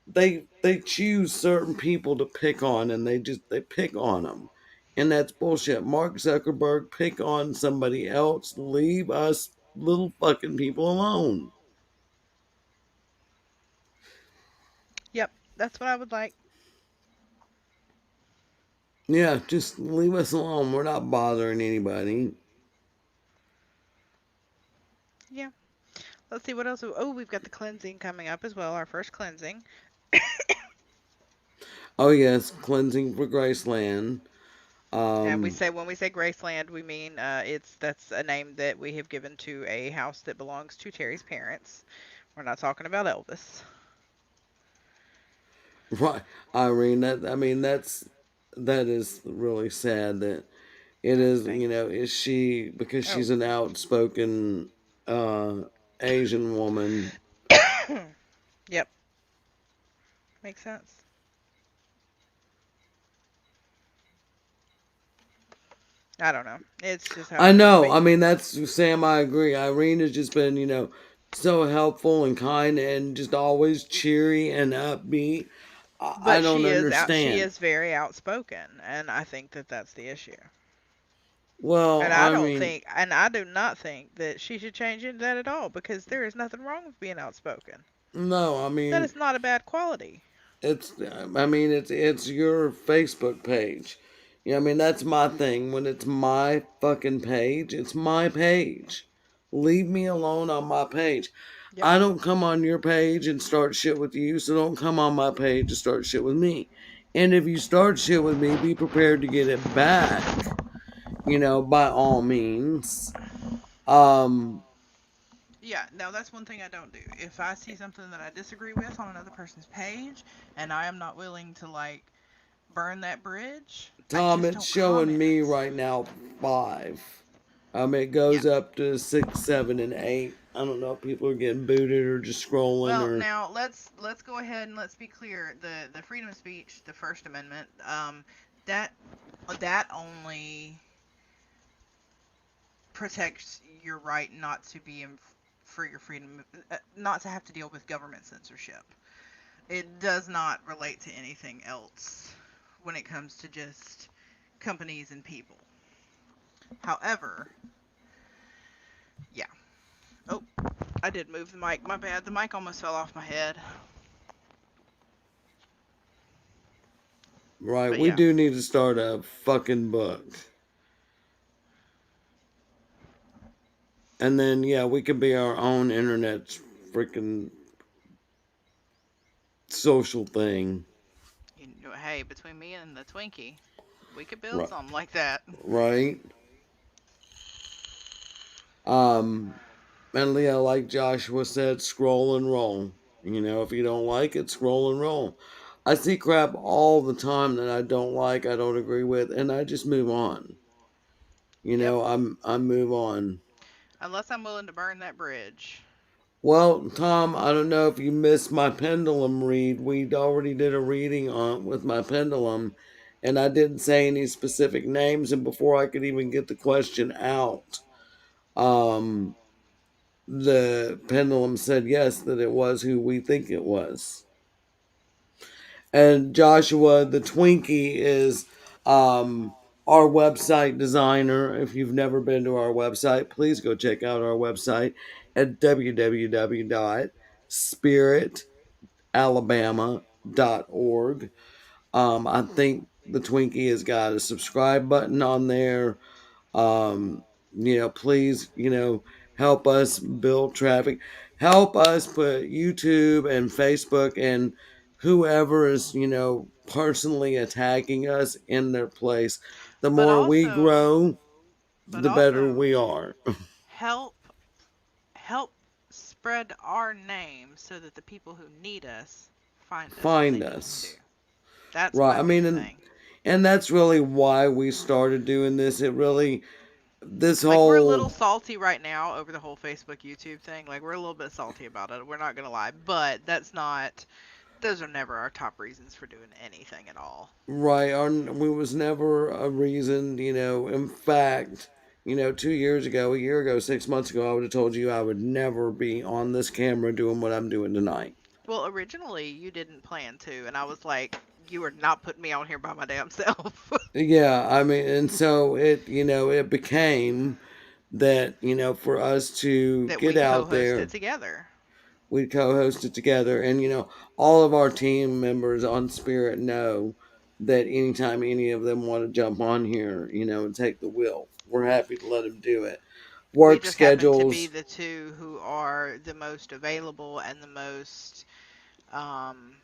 they choose certain people to pick on, and they pick on them, and that's bullshit. Mark Zuckerberg pick on somebody else. Leave us little fucking people alone. Yep, that's what I would like. Yeah, just leave us alone. We're not bothering anybody. Yeah. Let's see what else. Oh, we've got the cleansing coming up as well. Our first cleansing. Oh yes, cleansing for Graceland. And Um, when we say Graceland, we mean it's that's a name that we have given to a house that belongs to Terry's parents. We're not talking about Elvis. right, Irene. That is really sad that it is. Thanks. Is she because Oh. she's an outspoken uh, Asian woman. Yep, makes sense. I don't know. It's just how I it is. know. But I mean, that's Sam. I agree. Irene has just been, so helpful and kind and just always cheery and upbeat. I don't she understand. is very outspoken, and I think that that's the issue. Well, I mean, And I do not think that she should change into that at all because there is nothing wrong with being outspoken. no. I That mean, is not a bad quality. it's your Facebook page. Yeah, I mean that's my thing. When it's my fucking page, it's my page. Leave me alone on my page. Yep. I don't come on your page and start shit with you, so don't come on my page and start shit with me. And if you start shit with me, be prepared to get it back. By all means. Um, Yeah, no, that's one thing I don't do. If I see something that I disagree with on another person's page and I am not willing to like burn that bridge, I Tom, just it's don't showing me comment. right now 5. It Yeah. goes up to 6, 7, and 8. I don't know if people are getting booted or just scrolling Well, or now let's go ahead and let's be clear. The freedom of speech, the First Amendment, that that only protects your right not to be in, for your freedom, not to have to deal with government censorship. It does not relate to anything else when it comes to just companies and people. However, yeah. Oh, I did move the mic. My bad. The mic almost fell off my head. right. But We yeah. do need to start a fucking book. And then yeah, we could be our own internet freaking social thing. You know, hey, between me and the Twinkie, we could build Right. something like that. Right? Um and yeah, like Joshua said, scroll and roll. If you don't like it, scroll and roll. I see crap all the time that I don't like, I don't agree with, and I just move on. Yep. I move on. Unless I'm willing to burn that bridge. Well, Tom, I don't know if you missed my pendulum read. We already did a reading on with my pendulum, and I didn't say any specific names. And before I could even get the question out, um, the pendulum said yes, that it was who we think it was. And Joshua, the Twinkie, is our website designer. If you've never been to our website, please go check out our website at www.spiritalabama.org. I think the Twinkie has got a subscribe button on there. Please, help us build traffic. Help us put YouTube and Facebook and whoever is, personally attacking us in their place. The But more we also, grow, but the better also we are. help help spread our name so that the people who need us find us when they find need to. us. That's Right. my I big mean, thing. and that's really why we started doing this. It really, this Like we're a little whole, salty right now over the whole Facebook YouTube thing. Like we're a little bit salty about it. We're not gonna lie, but that's not. Those are never our top reasons for doing anything at all. right, we was never a reason, in fact, 2 years ago, a year ago, 6 months ago, I would have told you I would never be on this camera doing what I'm doing tonight. Well, originally you didn't plan to, and I was like, you are not putting me on here by my damn self. Yeah, I mean, and so it became that, for us to That get we out co-host it there, together. we co-host it together, and all of our team members on Spirit know that anytime any of them want to jump on here, and take the wheel, we're happy to let them do it. We Work just happen to be schedules, the two who are the most available and the most um,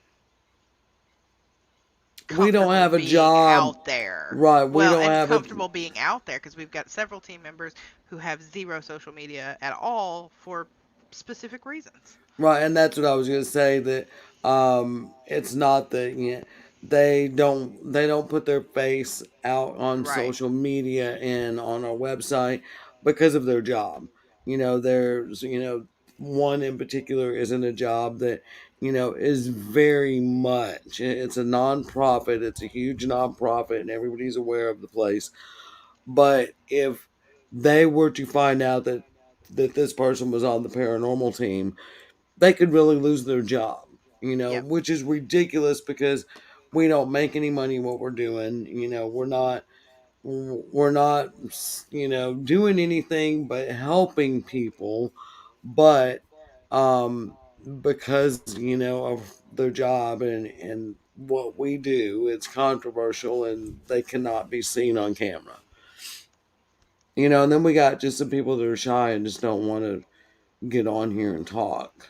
we don't comfortable have a being job, out there. right? We Well, don't and have a comfortable being out there because we've got several team members who have zero social media at all for specific reasons. Right, and that's what I was gonna say. That it's not that they don't put their face out on Right. social media and on our website because of their job. There's one in particular is in a job that is very much. It's a nonprofit. It's a huge nonprofit, and everybody's aware of the place. But if they were to find out that this person was on the paranormal team, they could really lose their job, Yep. which is ridiculous because we don't make any money what we're doing. We're not, doing anything but helping people, but because of their job and what we do, it's controversial and they cannot be seen on camera. And then we got just some people that are shy and just don't want to get on here and talk.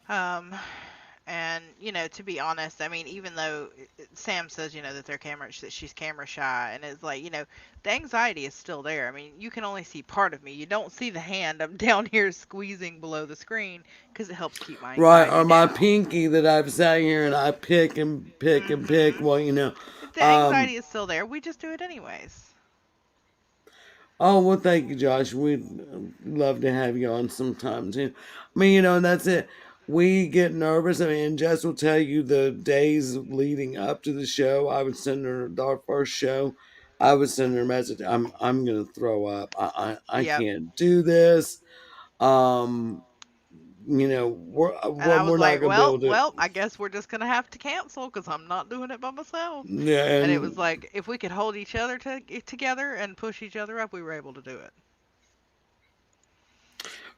Um, and to be honest, I mean, even though Sam says, that they're that she's camera shy, and it's like, the anxiety is still there. I mean, you can only see part of me. You don't see the hand I'm down here squeezing below the screen because it helps keep my Right, anxiety or my down. pinky that I've sat here and I pick and pick and pick. Mhm. Well, The um, anxiety is still there. We just do it anyways. oh, well, thank you, Josh. We'd love to have you on sometime too. I mean, and that's it. We get nervous. I mean, and Jess will tell you the days leading up to the show. I would send her our first show. I would send her a message. I'm gonna throw up. I Yep. can't do this. Um, we're And I we're was not like, gonna be able to. I guess we're just gonna have to cancel because I'm not doing it by myself. Yeah, And it was and like, if we could hold each other together and push each other up, we were able to do it.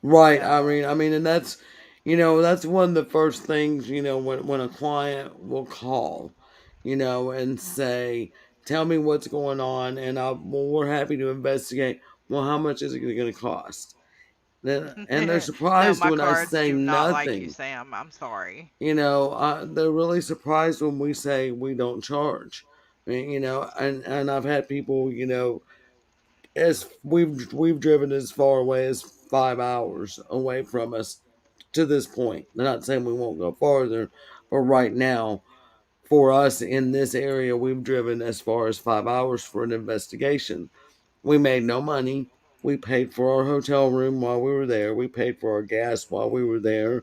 right. So, And that's one of the first things, when a client will call, and say, tell me what's going on. And well, we're happy to investigate. Well, how much is it going to cost? And they're no, surprised my when I cards say do not like you, nothing. Sam. I'm sorry. They're really surprised when we say we don't charge. And I've had people, as we've driven as far away as 5 hours away from us to this point. I'm not saying we won't go farther, but right now, for us in this area, we've driven as far as 5 hours for an investigation. We made no money. We paid for our hotel room while we were there. We paid for our gas while we were there.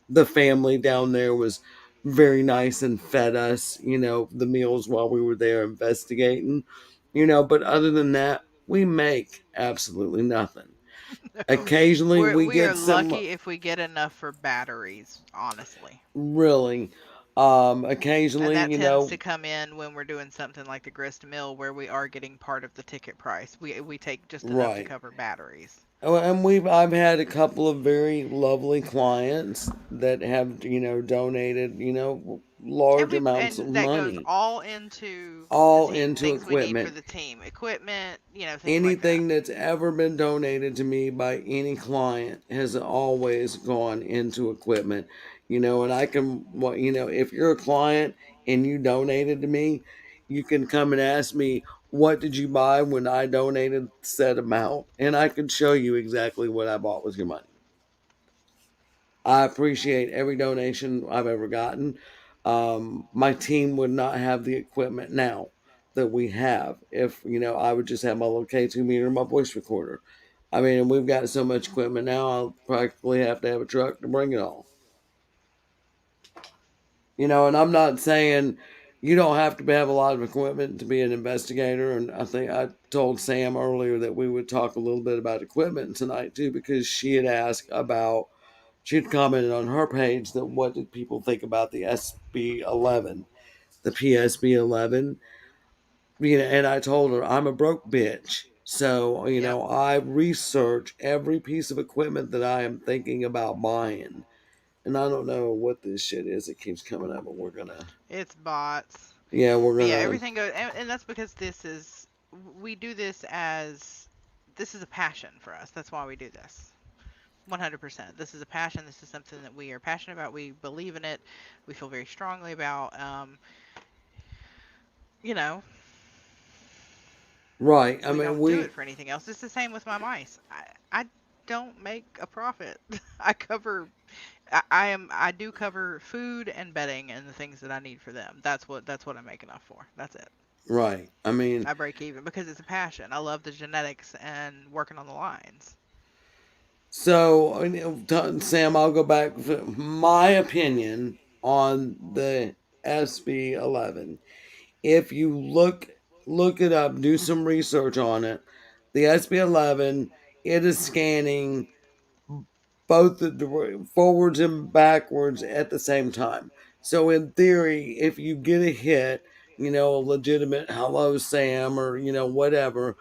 The family down there was very nice and fed us, the meals while we were there investigating, but other than that, we make absolutely nothing. No, Occasionally we we are get some lucky if we get enough for batteries, honestly. really, And occasionally, that tends to come in when we're doing something like the grist mill where we are getting part of the ticket price. We take just enough to right. cover batteries. Oh, and I've had a couple of very lovely clients that have donated And large we amounts of and that goes money all into the all team. into Things we need for equipment. the team. Equipment, things like that. Anything that's ever been donated to me by any client has always gone into equipment. And I can, well, if you're a client and you donated to me, you can come and ask me, what did you buy when I donated said amount? And I can show you exactly what I bought with your money. I appreciate every donation I've ever gotten. My team would not have the equipment now that we have if, I would just have my little K2 meter and my voice recorder. I mean, we've got so much equipment now, I'll practically have to have a truck to bring it all. And I'm not saying you don't have to have a lot of equipment to be an investigator. And I think I told Sam earlier that we would talk a little bit about equipment tonight too, because she had asked about, she had commented on her page that what did people think about the SB11, the PSB11. And I told her I'm a broke bitch. So, Yep. I research every piece of equipment that I am thinking about buying. And I don't know what this shit is. It keeps coming up, but It's bots. we're But yeah, gonna, everything goes, and that's because we do this as, this is a passion for us. That's why we do this. 100%. This is a passion. This is something that we are passionate about. We believe in it. We feel very strongly about. You know, right. I we mean, don't do we, it for anything else. It's the same with my mice. I don't make a profit. I cover I do cover food and bedding and the things that I need for them. That's what I make enough for. That's it. right. I mean, I break even because it's a passion. I love the genetics and working on the lines. so, Sam, I'll go back. My opinion on the SB11. If you look it up, do some research on it. The SB11, it is scanning both the forwards and backwards at the same time. So in theory, if you get a hit, a legitimate hello Sam or whatever,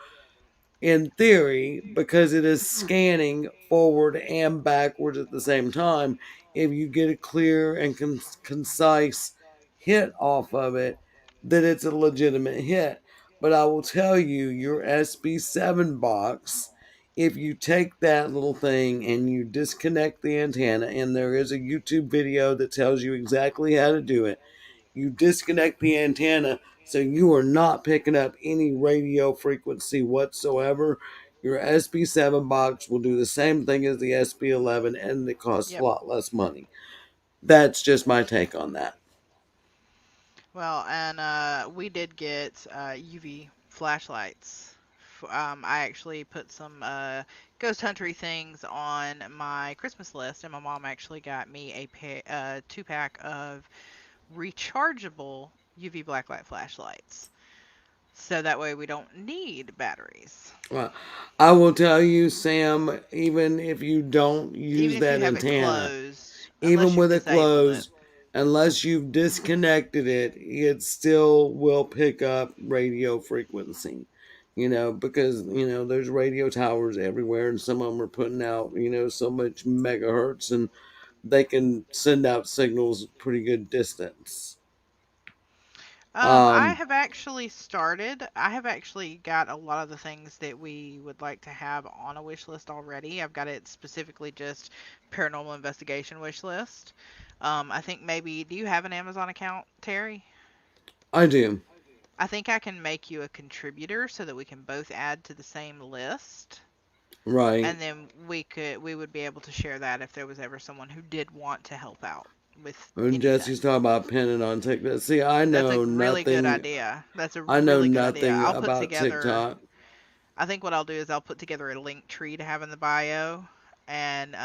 in theory, because it is scanning forward and backwards at the same time, if you get a clear and concise hit off of it, then it's a legitimate hit. But I will tell you, your SB7 box, if you take that little thing and you disconnect the antenna, and there is a YouTube video that tells you exactly how to do it, you disconnect the antenna so you are not picking up any radio frequency whatsoever. Your SB7 box will do the same thing as the SB11 and it costs a Yep. lot less money. That's just my take on that. Well, and we did get UV flashlights. I actually put some ghost huntery things on my Christmas list, and my mom actually got me a 2-pack of rechargeable UV blacklight flashlights. So that way we don't need batteries. Well, I will tell you, Sam, even if you don't use Even if you that have it antenna, closed, even unless you've with it disabled it. closed, unless you've disconnected it, it still will pick up radio frequency. Because, there's radio towers everywhere and some of them are putting out, so much megahertz and they can send out signals pretty good distance. I Um, have actually started. I have actually got a lot of the things that we would like to have on a wish list already. I've got it specifically just paranormal investigation wish list. I think maybe, do you have an Amazon account, Terry? I do. I think I can make you a contributor so that we can both add to the same list. Right. And then we would be able to share that if there was ever someone who did want to help out with When anything. Jesse's talking about pinning on TikTok. See, I That's a know really good nothing. idea. That's a I know really good idea. nothing I'll put about together, TikTok. I think what I'll do is I'll put together a link tree to have in the bio, and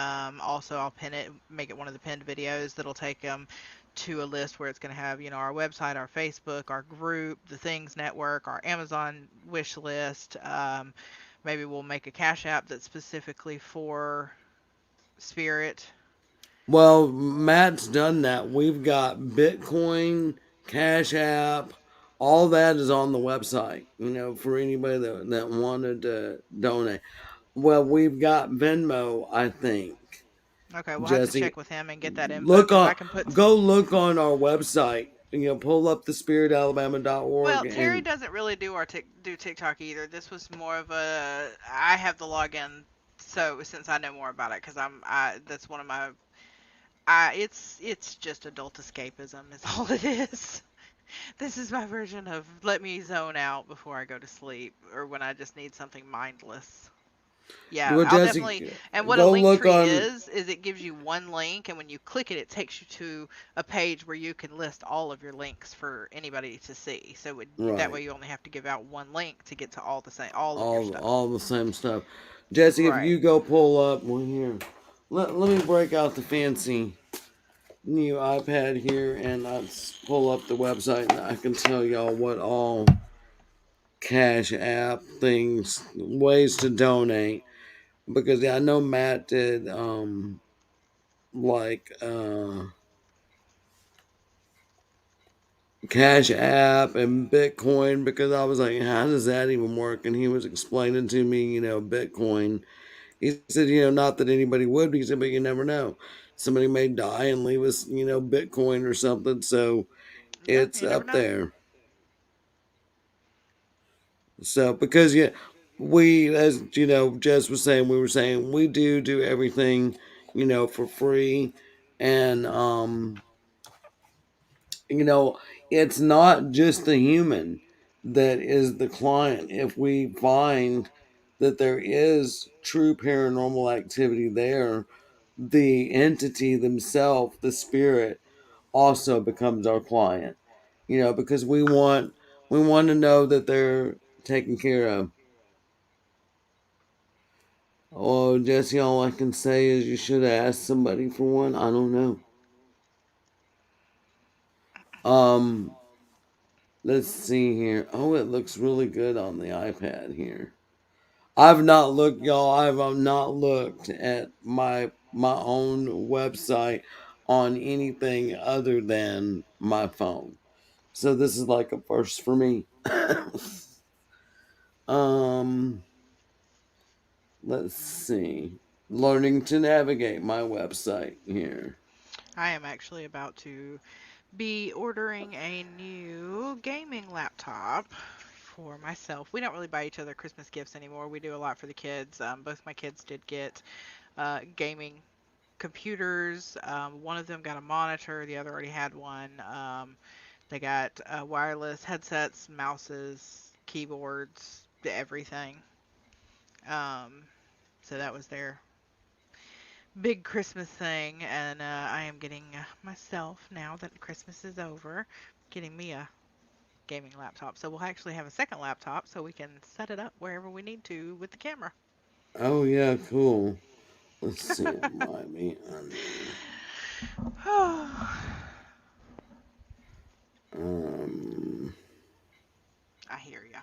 also I'll pin it, make it one of the pinned videos that'll take them to a list where it's going to have, our website, our Facebook, our group, the Things Network, our Amazon wish list. Maybe we'll make a Cash App that's specifically for Spirit. Well, Matt's done that. We've got Bitcoin, Cash App, all that is on the website, for anybody that wanted to donate. Well, we've got Venmo, I think. Okay, we'll have to Jesse, check with him and get that info look because I on can put. go look on our website. Pull up the Well, spiritalabama.org Terry and doesn't really do TikTok either. This was more of a, I have the login, so since I know more about it, because that's one of my, it's just adult escapism is all it is. This is my version of let me zone out before I go to sleep, or when I just need something mindless. Yeah, Well, I'll Jesse, definitely. And what a go link look tree on. is it gives you one link, and when you click it, it takes you to a page where you can list all of your links for anybody to see. So that way Right. you only have to give out one link to get to all of your stuff. All the same stuff. Jesse, if Right. you go pull up, well, here, let me break out the fancy new iPad here and I pull up the website and I can tell y'all what all Cash App things, ways to donate. Because I know Matt did, like, Cash App and Bitcoin because I was like, how does that even work? And he was explaining to me, Bitcoin. He said, not that anybody would, he said, but you never know. Somebody may die and leave us, Bitcoin or something. So Yeah, it's you never up know. there. So because we, as Jess was saying, we were saying we do everything, for free, and you know, it's not just the human that is the client. If we find that there is true paranormal activity there, the entity themselves, the spirit, also becomes our client. Because we want to know that they're taken care of. Oh, Jesse, all I can say is you should have asked somebody for one. I don't know. Um, let's see here. Oh, it looks really good on the iPad here. I've not looked, y'all. I've not looked at my own website on anything other than my phone. So this is like a first for me. um, let's see. Learning to navigate my website here. I am actually about to be ordering a new gaming laptop for myself. We don't really buy each other Christmas gifts anymore. We do a lot for the kids. Both my kids did get gaming computers. One of them got a monitor, the other already had one. They got wireless headsets, mouses, keyboards, everything. Um, so that was their big Christmas thing, and I am getting myself, now that Christmas is over, getting me a gaming laptop. So we'll actually have a second laptop so we can set it up wherever we need to with the camera. Oh yeah, cool. Let's see. Miami Onion. Um, I hear ya.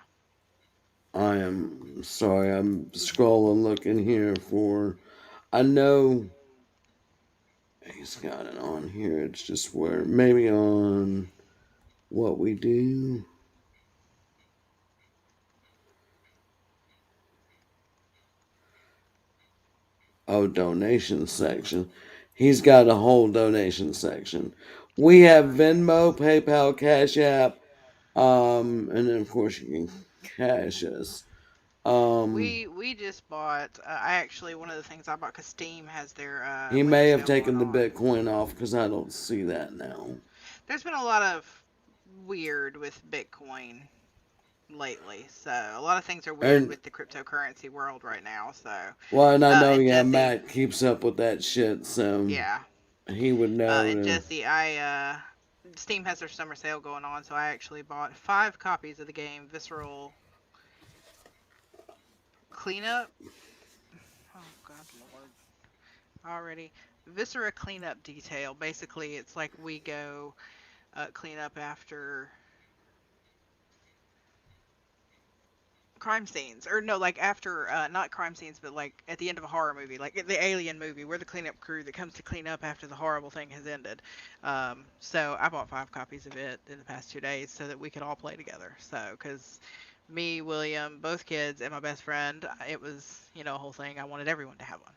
I am sorry. I'm scrolling, looking here for. I know he's got it on here. It's just where maybe on what we do. Oh, donation section. He's got a whole donation section. We have Venmo, PayPal, Cash App, and then of course you can cash us. Um, We just bought. I actually, one of the things I bought, because Steam has their he winter may have sale going taken the on. Bitcoin off because I don't see that now. There's been a lot of weird with Bitcoin lately, so a lot of things are weird And with the cryptocurrency world right now. So, well, and I know, and yeah, Jesse, Matt keeps up with that shit, so yeah, he would know and to. Jesse, I Steam has their summer sale going on, so I actually bought 5 copies of the game Visceral Cleanup. Oh God, Lord, already Viscera Cleanup Detail. Basically, it's like we go clean up after crime scenes, or no, like after not crime scenes, but like at the end of a horror movie, like the Alien movie. We're the cleanup crew that comes to clean up after the horrible thing has ended. So I bought 5 copies of it in the past 2 days so that we could all play together. So because me, William, both kids, and my best friend, it was, a whole thing. I wanted everyone to have one.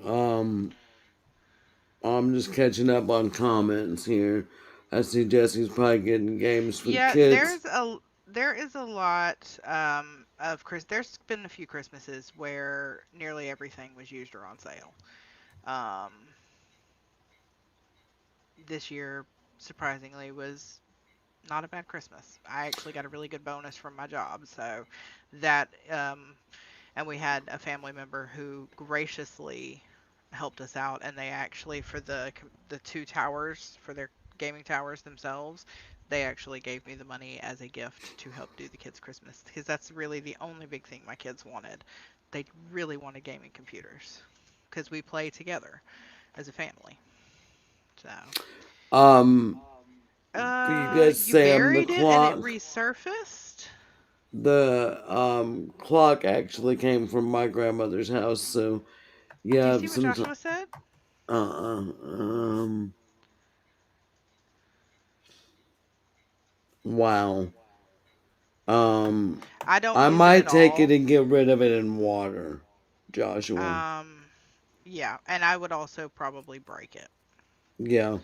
Um, I'm just catching up on comments here. I see Jesse's probably getting games for the Yeah, kids. there is a lot of Chris. There's been a few Christmases where nearly everything was used or on sale. Um, this year, surprisingly, was Not a bad Christmas. I actually got a really good bonus from my job, so that and we had a family member who graciously helped us out, and they actually for the two towers for their gaming towers themselves, they actually gave me the money as a gift to help do the kids Christmas, because that's really the only big thing my kids wanted. They really wanted gaming computers because we play together as a family. So Um, you guys you say the buried it and it clock. resurfaced. The clock actually came from my grandmother's house, so Do you yeah, see what some Joshua said? um wow. Um, I don't I use it at might take it all. and get rid of it in water, Joshua. Um, yeah, and I would also probably break it. Yeah,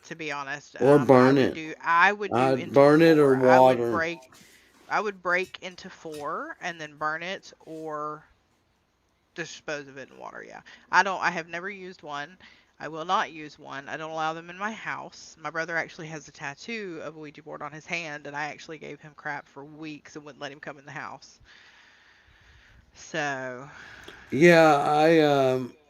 To be honest, or I burn would it. do I would do I'd into burn it or four. water. I would break into four and then burn it or dispose of it in water. Yeah, I have never used one. I will not use one. I don't allow them in my house. My brother actually has a tattoo of a Ouija board on his hand, and I actually gave him crap for weeks and wouldn't let him come in the house. So, Yeah,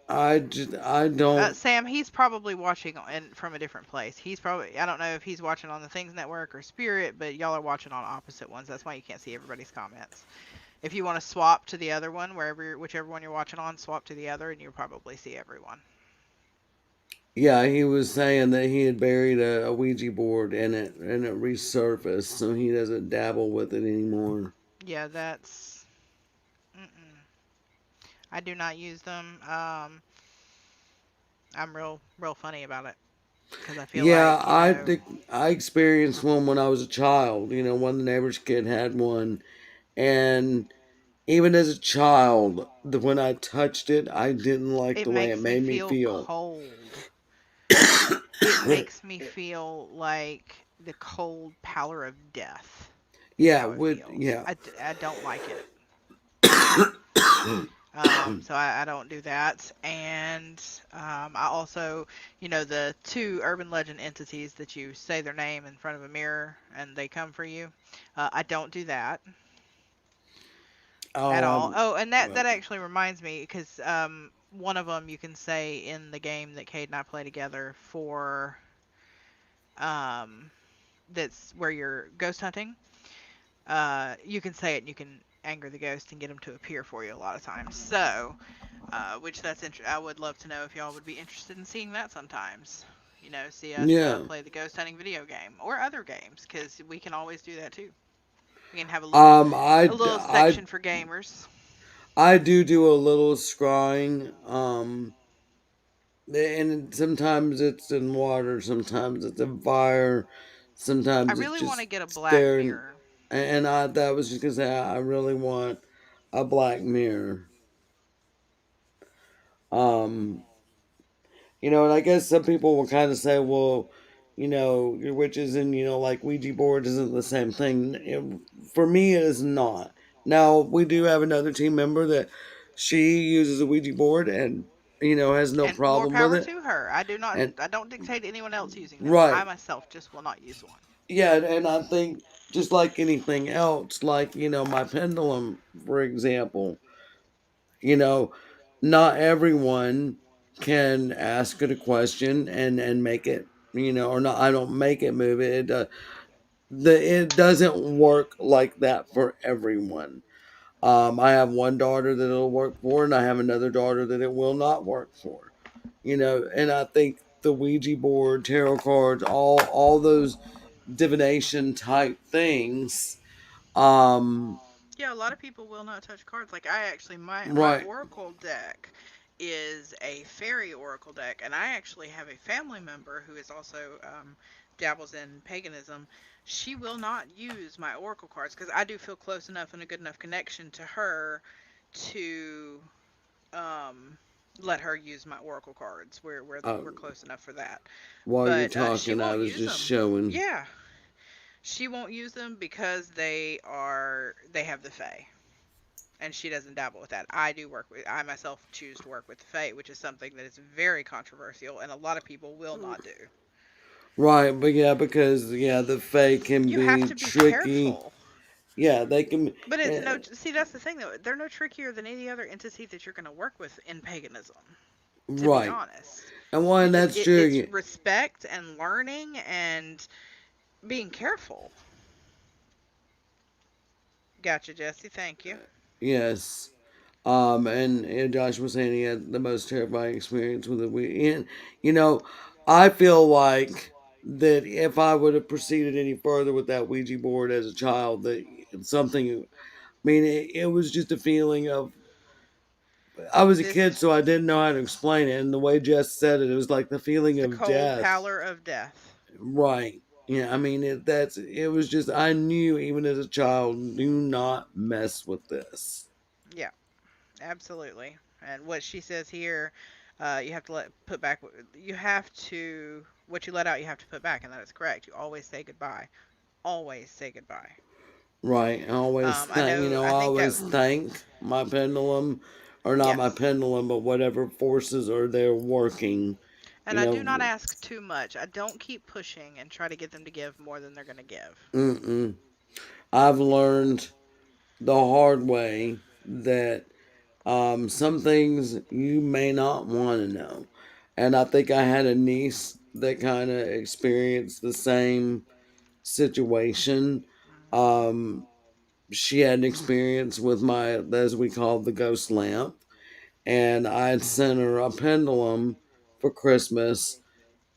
I don't. Sam, he's probably watching from a different place. I don't know if he's watching on the Things Network or Spirit, but y'all are watching on opposite ones. That's why you can't see everybody's comments. If you want to swap to the other one, whichever one you're watching on, swap to the other, and you'll probably see everyone. Yeah, he was saying that he had buried a Ouija board in it and it resurfaced, so he doesn't dabble with it anymore. Yeah, that's. Mm-mm. I do not use them. I'm real funny about it because I feel Yeah, like you know I experienced one when I was a child. You know, one of the neighbor's kid had one, and even as a child, when I touched it, I didn't like it the way it makes me made me feel feel. cold. It makes me feel like the cold pallor of death is Yeah, how it would feels. yeah. I don't like it. So I don't do that. And I also, the two urban legend entities that you say their name in front of a mirror and they come for you. I don't do that at Oh, all. Oh, and that well, actually reminds me because one of them you can say in the game that Cade and I play together for um, that's where you're ghost hunting. You can say it and you can anger the ghost and get them to appear for you a lot of times. So, which I would love to know if y'all would be interested in seeing that sometimes. See us yeah. play the ghost hunting video game or other games because we can always do that too. We can have Um, a I little I section for gamers. I do a little scrying. And sometimes it's in water, sometimes it's in fire, I sometimes it's really want to just get a black staring. mirror. And I that was just gonna say I really want a black mirror. Um, and I guess some people will kind of say, well, your witches and like Ouija board isn't the same thing. For me, it is not. Now we do have another team member that she uses a Ouija board and has no And more problem with power it. to her. And I don't dictate anyone else using them. I right, myself just will not use one. yeah, and I think just like anything else, like my pendulum, for example, you know, not everyone can ask it a question and make it, or not. I don't make it move it. It doesn't work like that for everyone. I have one daughter that it'll work for, and I have another daughter that it will not work for. And I think the Ouija board, tarot cards, all those divination type things. Um, Yeah, a lot of people will not touch cards. Like I actually, my right. oracle deck is a fairy oracle deck, and I actually have a family member who is also dabbles in paganism. She will not use my oracle cards because I do feel close enough and a good enough connection to her to um, let her use my oracle cards. We're Uh, close enough for that, while you're but she talking, I won't was use just them. showing. Yeah, she won't use them because they have the fae, and she doesn't dabble with that. I myself choose to work with the fae, which is something that is very controversial and a lot of people will not do. Right, but yeah, because yeah, the fake can You have be to be tricky. careful. Yeah, they can. But it's no, Uh, see, that's the thing though. They're no trickier than any other entity that you're going to work with in paganism, to be right, honest. and one that's true. It's respect and learning and being careful. Gotcha, Jesse. Thank you. Yes. And Josh was saying he had the most terrifying experience with it. And you know, I feel like that if I would have proceeded any further with that Ouija board as a child, that something. I mean, it was just a feeling of. I was a This kid, so I didn't know how to explain it. And the way Jess said it, it was like the feeling the of cold death. pallor of death. Right. Yeah. I mean, it was just I knew even as a child, do not mess with this. Yeah, absolutely. And what she says here, you have to put back. You have to what you let out. You have to put back, and that is correct. You always say goodbye. Always say goodbye. Right. I always I thank know. I I think that. always thank my pendulum, or not my Yes. pendulum, but whatever forces are there working. And You I do not know. ask too much. I don't keep pushing and try to get them to give more than they're going to give. Mm-mm. I've learned the hard way that some things you may not want to know, and I think I had a niece that kind of experienced the same situation. Hmm. Um, she had an experience with my, as we call the ghost lamp, and I had sent her a pendulum for Christmas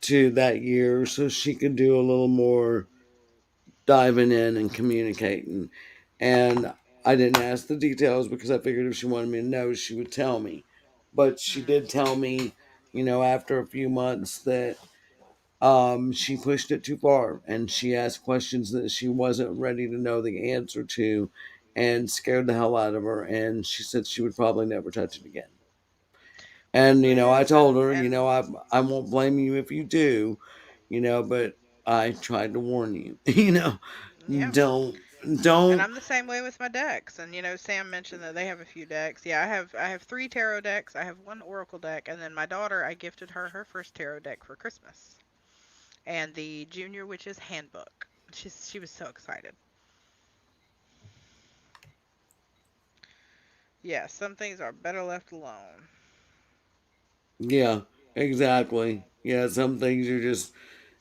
to that year so she could do a little more diving in and communicating. And I didn't ask the details because I figured if she wanted me to know, she would tell me. But she Hmm. did tell me, after a few months that she pushed it too far and she asked questions that she wasn't ready to know the answer to and scared the hell out of her. And she said she would probably never touch it again. And, I told Listen, her, and I won't blame you if you do, but I tried to warn you, yeah. don't, And don't, I'm the same way with my decks. And Sam mentioned that they have a few decks. Yeah, I have 3 tarot decks. I have 1 oracle deck, and then my daughter, I gifted her her first tarot deck for Christmas. And the Junior Witch's Handbook. She was so excited. Yeah, some things are better left alone. yeah, exactly. Yeah, some things are just,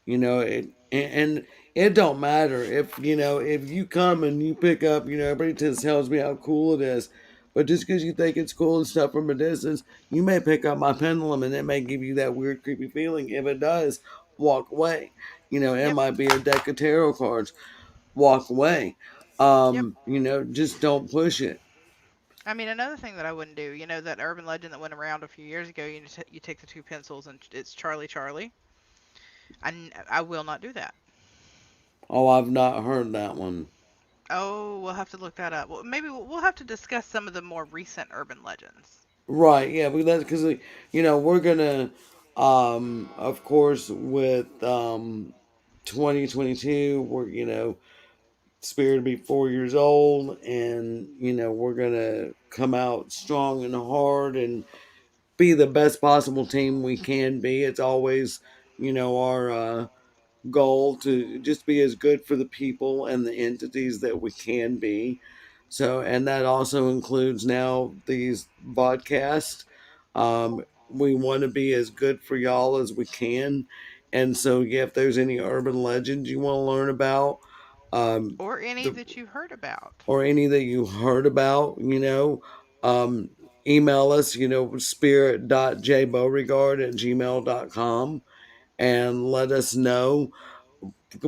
and it don't matter if you come and you pick up, everybody just tells me how cool it is, but just because you think it's cool and stuff from a distance, you may pick up my pendulum and it may give you that weird creepy feeling. If it does, walk away. It Yep. might be a deck of tarot cards. Walk away. Yep. Just don't push it. I mean, another thing that I wouldn't do, that urban legend that went around a few years ago, you take the 2 pencils and it's Charlie Charlie. I will not do that. Oh, I've not heard that one. Oh, we'll have to look that up. Well, maybe we'll have to discuss some of the more recent urban legends. Right, yeah, because we're gonna, of course, with 2022, we're Spirit to be 4 years old, and we're gonna come out strong and hard and be the best possible team we can be. It's always our goal to just be as good for the people and the entities that we can be. So, and that also includes now these podcasts. We want to be as good for y'all as we can. And so, yeah, if there's any urban legends you want to learn about, um, Or any the that you heard about. or any that you heard about, um, email us, spirit.jbeauregard@gmail.com and let us know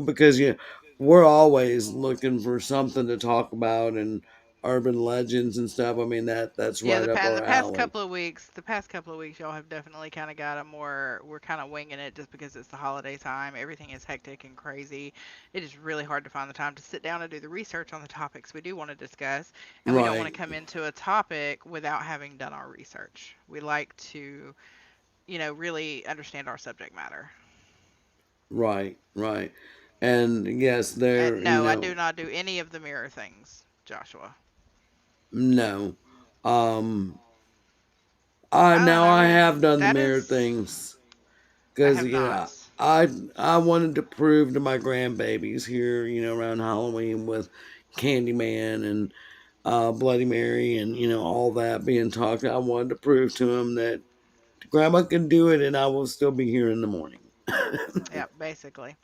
because we're always looking for something to talk about and urban legends and stuff. I mean that's Yeah, right up the our past alley. couple of weeks, y'all have definitely kind of got a more. We're kind of winging it just because it's the holiday time. Everything is hectic and crazy. It is really hard to find the time to sit down and do the research on the topics we do want to discuss, and we don't want to Right, come into a topic without having done our research. We like to, really understand our subject matter. right. And yes, And there, no, I do not do any of the mirror things, Joshua. no. Um, I Oh, and now I I have done the that mirror is things I because have not. I I wanted to prove to my grandbabies here, around Halloween with Candyman and Bloody Mary and all that being talked. I wanted to prove to them that Grandma can do it, and I will still be here in the morning. Yeah, basically.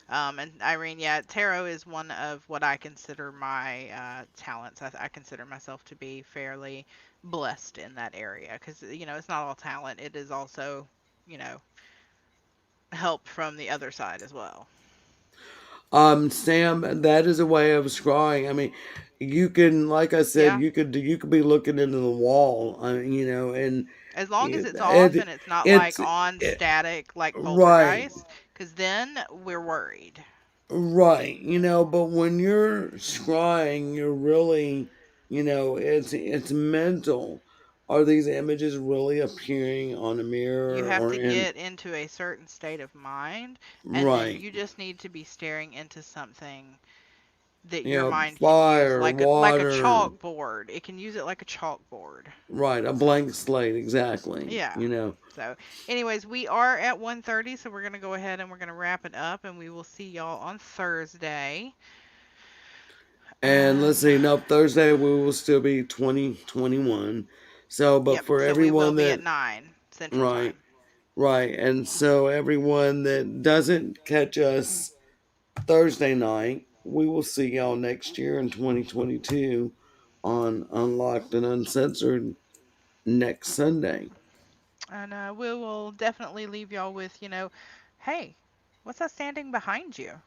And Irene, yeah, tarot is one of what I consider my talents. I consider myself to be fairly blessed in that area because, it's not all talent. It is also, you know, help from the other side as well. Sam, that is a way of scrying. I mean, you can, like I said, Yeah. you could be looking into the wall, and As long as it, it's off it and it's not like it's on it, static like right, poltergeist, because then we're worried. right. But when you're scrying, you're really, it's mental. Are these images really appearing on a You mirror have or to in get into a certain state of mind, and then right? you just need to be staring into something that your mind can use Fire, like a water, chalkboard. It can use it like a chalkboard. right? A blank slate, exactly. Yeah. So, anyways, we are at 1:30, so we're going to go ahead and we're going to wrap it up and we will see y'all on Thursday. And let's Um see, no, Thursday we will still be 2021. So, but yep, for so we will everyone be at that, 9 Central right, Time. right. And so everyone that doesn't catch us Thursday night, we will see y'all next year in 2022 on Unlocked and Uncensored next Sunday. And we will definitely leave y'all with, hey, what's that standing behind you?